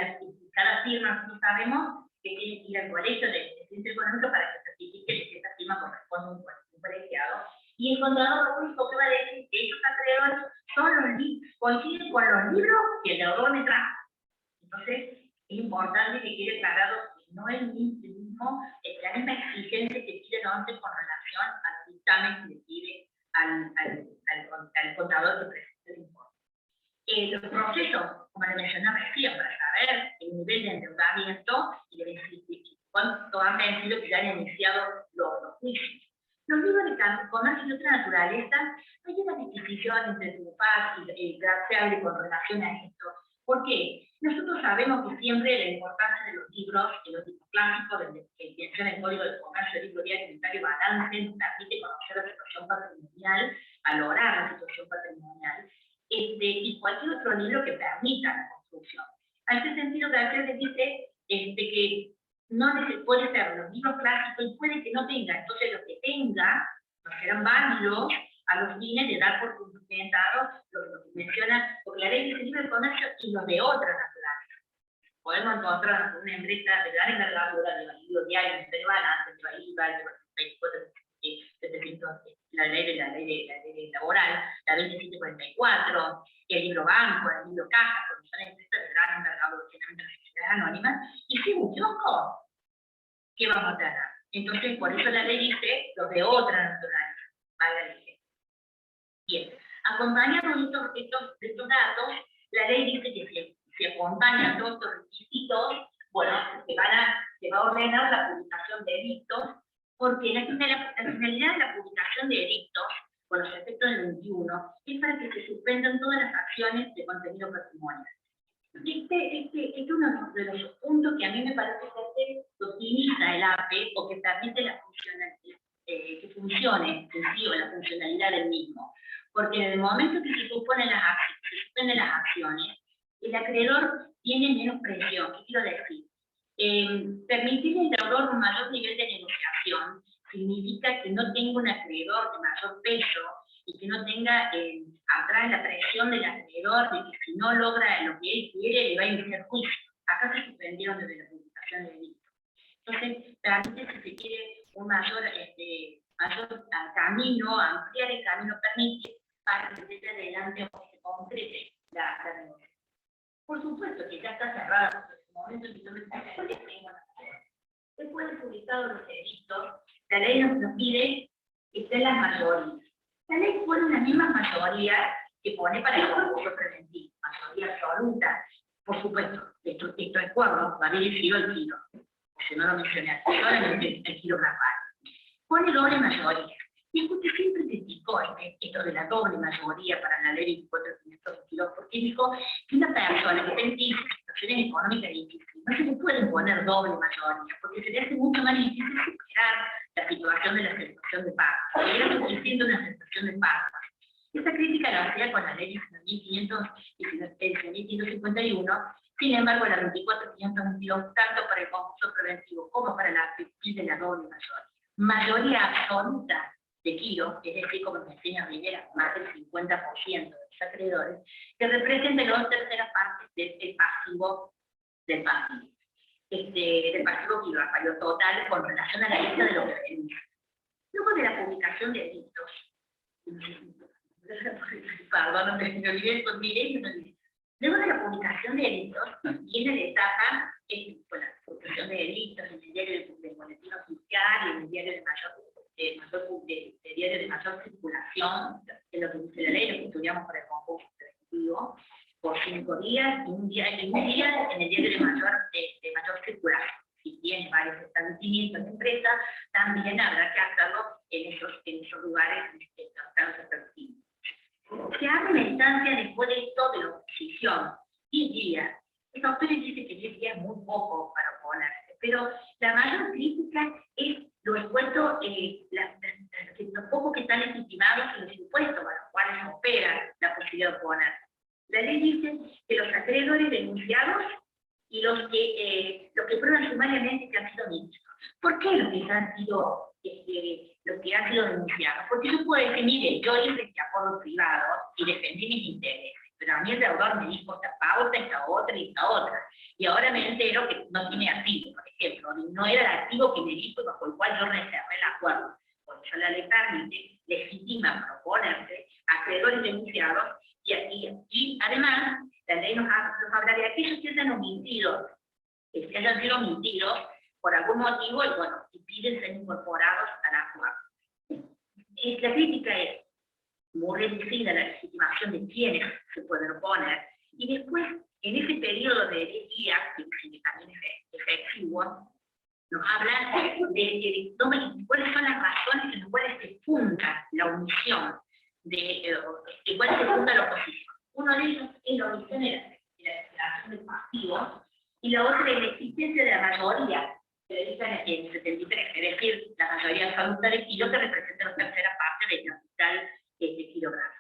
cada firma, como sabemos, que tiene que ir al colegio de ciencia económica para que certifique que esta firma corresponde a un colegiado. Y el contador lo único que va a decir es que esos acreedores coinciden con los libros que el deudor me trajo. Entonces, es importante que quede aclarado que no es el mismo, la misma exigencia que pide el 11 con relación al dictamen que le pide al contador que presente el informe. Los procesos, como le mencionaba recién, para saber el nivel de endeudamiento y de cuánto han vencido que ya han iniciado los juicios. Los libros de comercio y otra naturaleza, hay una distinción entre triunfar y graciable con relación a esto. ¿Por qué? Nosotros sabemos que siempre la importancia de los libros clásicos, que menciona el Código de Comercio, el libro diario, inventario, balance, nos permite conocer la situación patrimonial, valorar la situación patrimonial, y cualquier otro libro que permita la construcción. En este sentido, García les dice que no se puede ser los libros clásicos y puede que no tenga, entonces los que tenga no serán válidos a los fines de dar por cumplimentado lo que menciona, porque la ley dice libro de comercio y los de otra naturaleza. Podemos encontrar una empresa de gran envergadura de libro diario, de balance, de IVA, la ley laboral, la 2744, el libro banco, el libro caja, porque son empresas de gran envergadura, generalmente las sociedades anónimas, y si un kiosco, ¿qué vamos a tener? Entonces, por eso la ley dice los de otra naturaleza, valga la ley. Bien, acompañando estos datos, la ley dice que si acompañan todos estos requisitos, bueno, se va a ordenar la publicación de edictos, porque la finalidad de la publicación de edictos, con los efectos del 21, es para que se suspendan todas las acciones de contenido patrimonial. Este es uno de los puntos que a mí me parece que lo utiliza el APE o que permite que funcione en sí o la funcionalidad del mismo. Porque en el momento que se suspenden las acciones, el acreedor tiene menos presión. ¿Qué quiero decir? Permitir al deudor un mayor nivel de negociación significa que no tenga un acreedor de mayor peso y que no tenga atrás la presión del acreedor de que si no logra lo que él quiere le va a iniciar juicio. Acá se suspendieron desde la publicación del edicto. Entonces, permite que se quiere un mayor camino, ampliar el camino, permite para que se adelante o que se concrete la negociación. Por supuesto que ya está cerrada en este momento y no me tengo la idea. Después de publicados los edictos, la ley nos pide que estén las mayorías. La ley pone una misma mayoría que pone para el concurso preventivo, mayoría absoluta. Por supuesto, esto es cuerdo, va a venir giro al giro. Si no lo mencioné, solamente el giro rapaz. Pone doble mayoría. Y escuché, siempre criticó esto de la doble mayoría para la ley 24.522, porque dijo que una persona que está en situaciones económicas difíciles no se le puede poner doble mayoría, porque se le hace mucho más difícil superar la situación de la aceptación de pago. Sería suficiente una aceptación de pago. Esa crítica la hacía con la ley 19.551, sin embargo, la 24.522, tanto para el concurso preventivo como para la pide la doble mayoría absoluta de Quiro, es decir, como me enseña Rivera, más del 50% de los acreedores, que representen dos terceras partes del pasivo del pasivo Quiro, fallo total con relación a la lista de los que denuncian. Luego de la publicación de edictos, perdón, me olvidé con luego de la publicación de edictos, viene la etapa con la publicación de edictos en el diario del boletín oficial y en el diario de mayor circulación, en lo que dice la ley, lo que estudiamos para el concurso ejecutivo, por 5 días y un día en el diario de mayor circulación. Si tiene varios establecimientos de empresa, también habrá que hacerlo en esos lugares respectivos. Se abre la instancia después de esto de la oposición, 10 días. El doctor dice que 10 días es muy poco para oponerse, pero la mayor crítica es lo expuesto, los pocos que están legitimados en los impuestos, a los cuales no opera la posibilidad de oponerse. La ley dice que los acreedores denunciados y los que prueban sumariamente que han sido omitidos. ¿Por qué los que han sido denunciados? Porque yo puedo decir, mire, yo hice este acuerdo privado y defendí mis intereses, pero a mí el deudor me dijo esta pauta, esta otra y esta otra, y ahora me entero que no tiene activo, por ejemplo, no era el activo que me dijo y bajo el cual yo reservé el acuerdo. Por eso la ley permite, legitima proponerse acreedores denunciados, y además la ley nos habla de aquellos que hayan omitido, por algún motivo, y piden ser incorporados al acuerdo. La crítica es muy reducida la legitimación de quienes se pueden oponer, y después, en ese periodo de 10 días, que también es efectivo, nos habla de cuáles son las razones en las cuales se funda la omisión, de cuáles se funda la oposición. Uno de ellos es la omisión de la declaración del pasivo, y la otra es la existencia de la mayoría, que le dicen en 73, es decir, la mayoría absoluta de Quiro, que representa la tercera parte del capital kilogramo.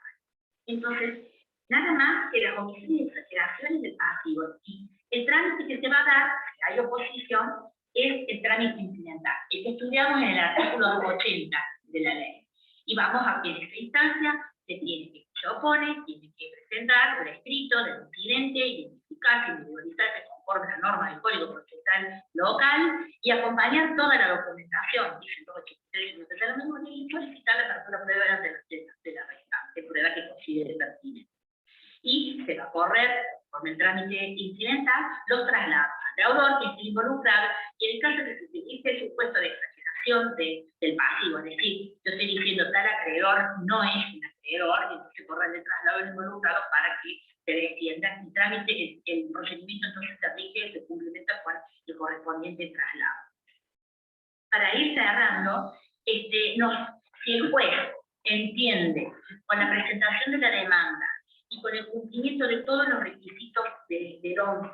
Entonces, nada más que las omisiones y exageraciones del pasivo, y el trámite que se va a dar, si hay oposición, es el trámite incidental, el que estudiamos en el artículo 80 de la ley. Y vamos a que en esta instancia se opone, tiene que presentar un escrito del incidente, identificarse, individualizarse conforme a la norma del Código Procesal local y acompañar toda la documentación, dicen 283, lo mismo, y solicitar la apertura prueba de la restante, prueba que considere pertinente. Y se va a correr con el trámite incidental los traslados al deudor que esté involucrado, y en el caso de que se utilice el supuesto de exageración del pasivo, es decir, yo estoy diciendo tal acreedor no es un acreedor, y entonces se corre el traslado del involucrado para que se defienda el trámite, el procedimiento entonces se rige, se complementa con el correspondiente traslado. Para ir cerrando, si el juez entiende con la presentación de la demanda y con el cumplimiento de todos los requisitos de OMS,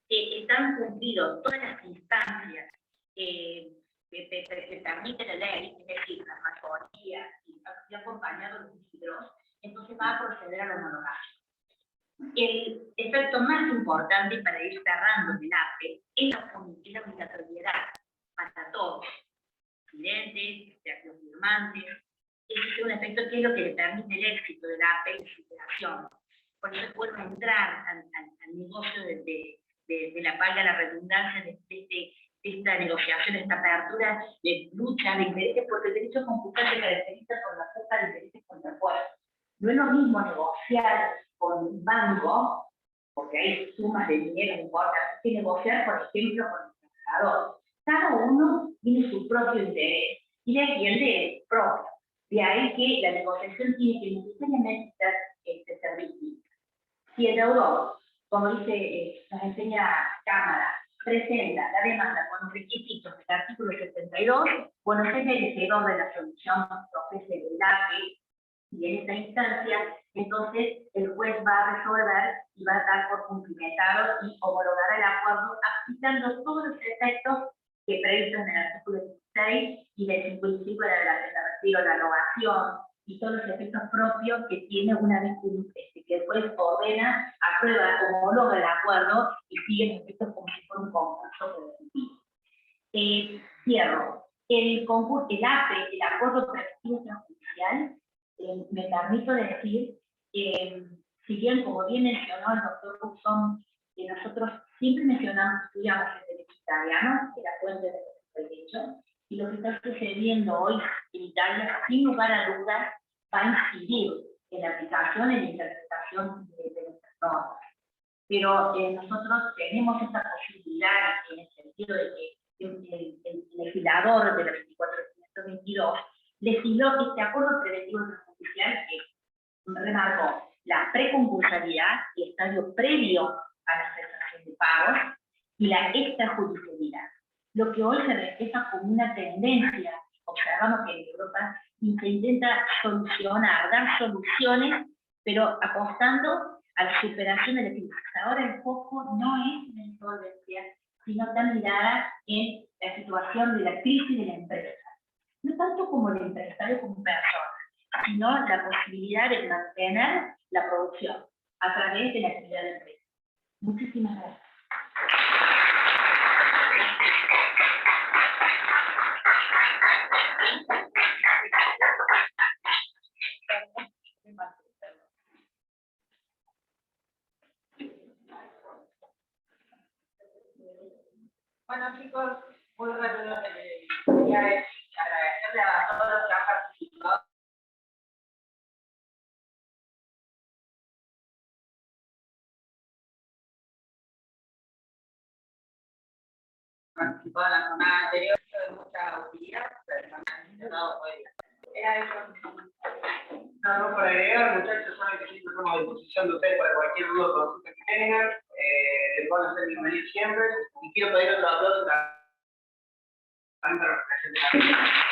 que están cumplidos todas las instancias que permite la ley, es decir, la mayoría y acompañado de los libros, entonces va a proceder a la homologación. El efecto más importante para ir cerrando el APE es la obligatoriedad para todos, clientes, los firmantes. Ese es un efecto que es lo que le permite el éxito del APE y su operación. Por eso puedo entrar al negocio de la valga la redundancia de esta negociación, esta apertura de lucha de intereses, porque el derecho concursal se caracteriza por la falta de intereses contrapuestos. No es lo mismo negociar con un banco, porque hay sumas de dinero, no importa, que negociar, por ejemplo, con el trabajador. Cada uno tiene su propio interés y defiende el propio. De ahí que la negociación tiene que necesariamente ser servicio. Si el deudor, como dice, nos enseña Cámara, presenta la demanda con requisitos del artículo 72, Buenos Aires heredó de la solución procese del AFE, y en esta instancia, entonces, el juez va a resolver y va a dar por cumplimentado y homologar el acuerdo, aplicando todos los efectos que previstos en el artículo 16 y del 55 de la retiro, la rogación y todos los efectos propios que tiene una vez que el juez ordena, aprueba, homologa el acuerdo y sigue los efectos como si fuera un concurso preventivo. Cierro. El concurso, el APE, el acuerdo preventivo extrajudicial, me permito decir, si bien, como bien mencionó el doctor Buxón, nosotros siempre mencionamos, estudiamos el derecho italiano, que la fuente del derecho, y lo que está sucediendo hoy en Italia, sin lugar a dudas, va a incidir en la aplicación y la interpretación de nuestras normas. Pero nosotros tenemos esta posibilidad en el sentido de que el legislador de la 24.122 legisló este acuerdo preventivo extrajudicial que remarcó la preconcursalidad y estadio previo a la cesación de pagos y la extrajudicialidad. Lo que hoy se refleja como una tendencia, observamos que en Europa se intenta solucionar, dar soluciones, pero apostando a la superación de la crisis. Ahora el foco no es en la insolvencia, sino está mirada en la situación de la crisis de la empresa. No tanto como el empresario como persona, sino la posibilidad de mantener la producción a través de la actividad de la empresa. Muchísimas gracias. Bueno, chicos, muy rápido, quería agradecerle a todos los que han participado. Participado en la jornada anterior, de mucha utilidad, pero también he dado hoy. Era eso. Nada para agregar, muchachos, saben que siempre estamos a disposición de ustedes para cualquier duda o consulta que tengan. Les van a ser bienvenidos siempre. Y quiero pedir otro aplauso también para la presentación de la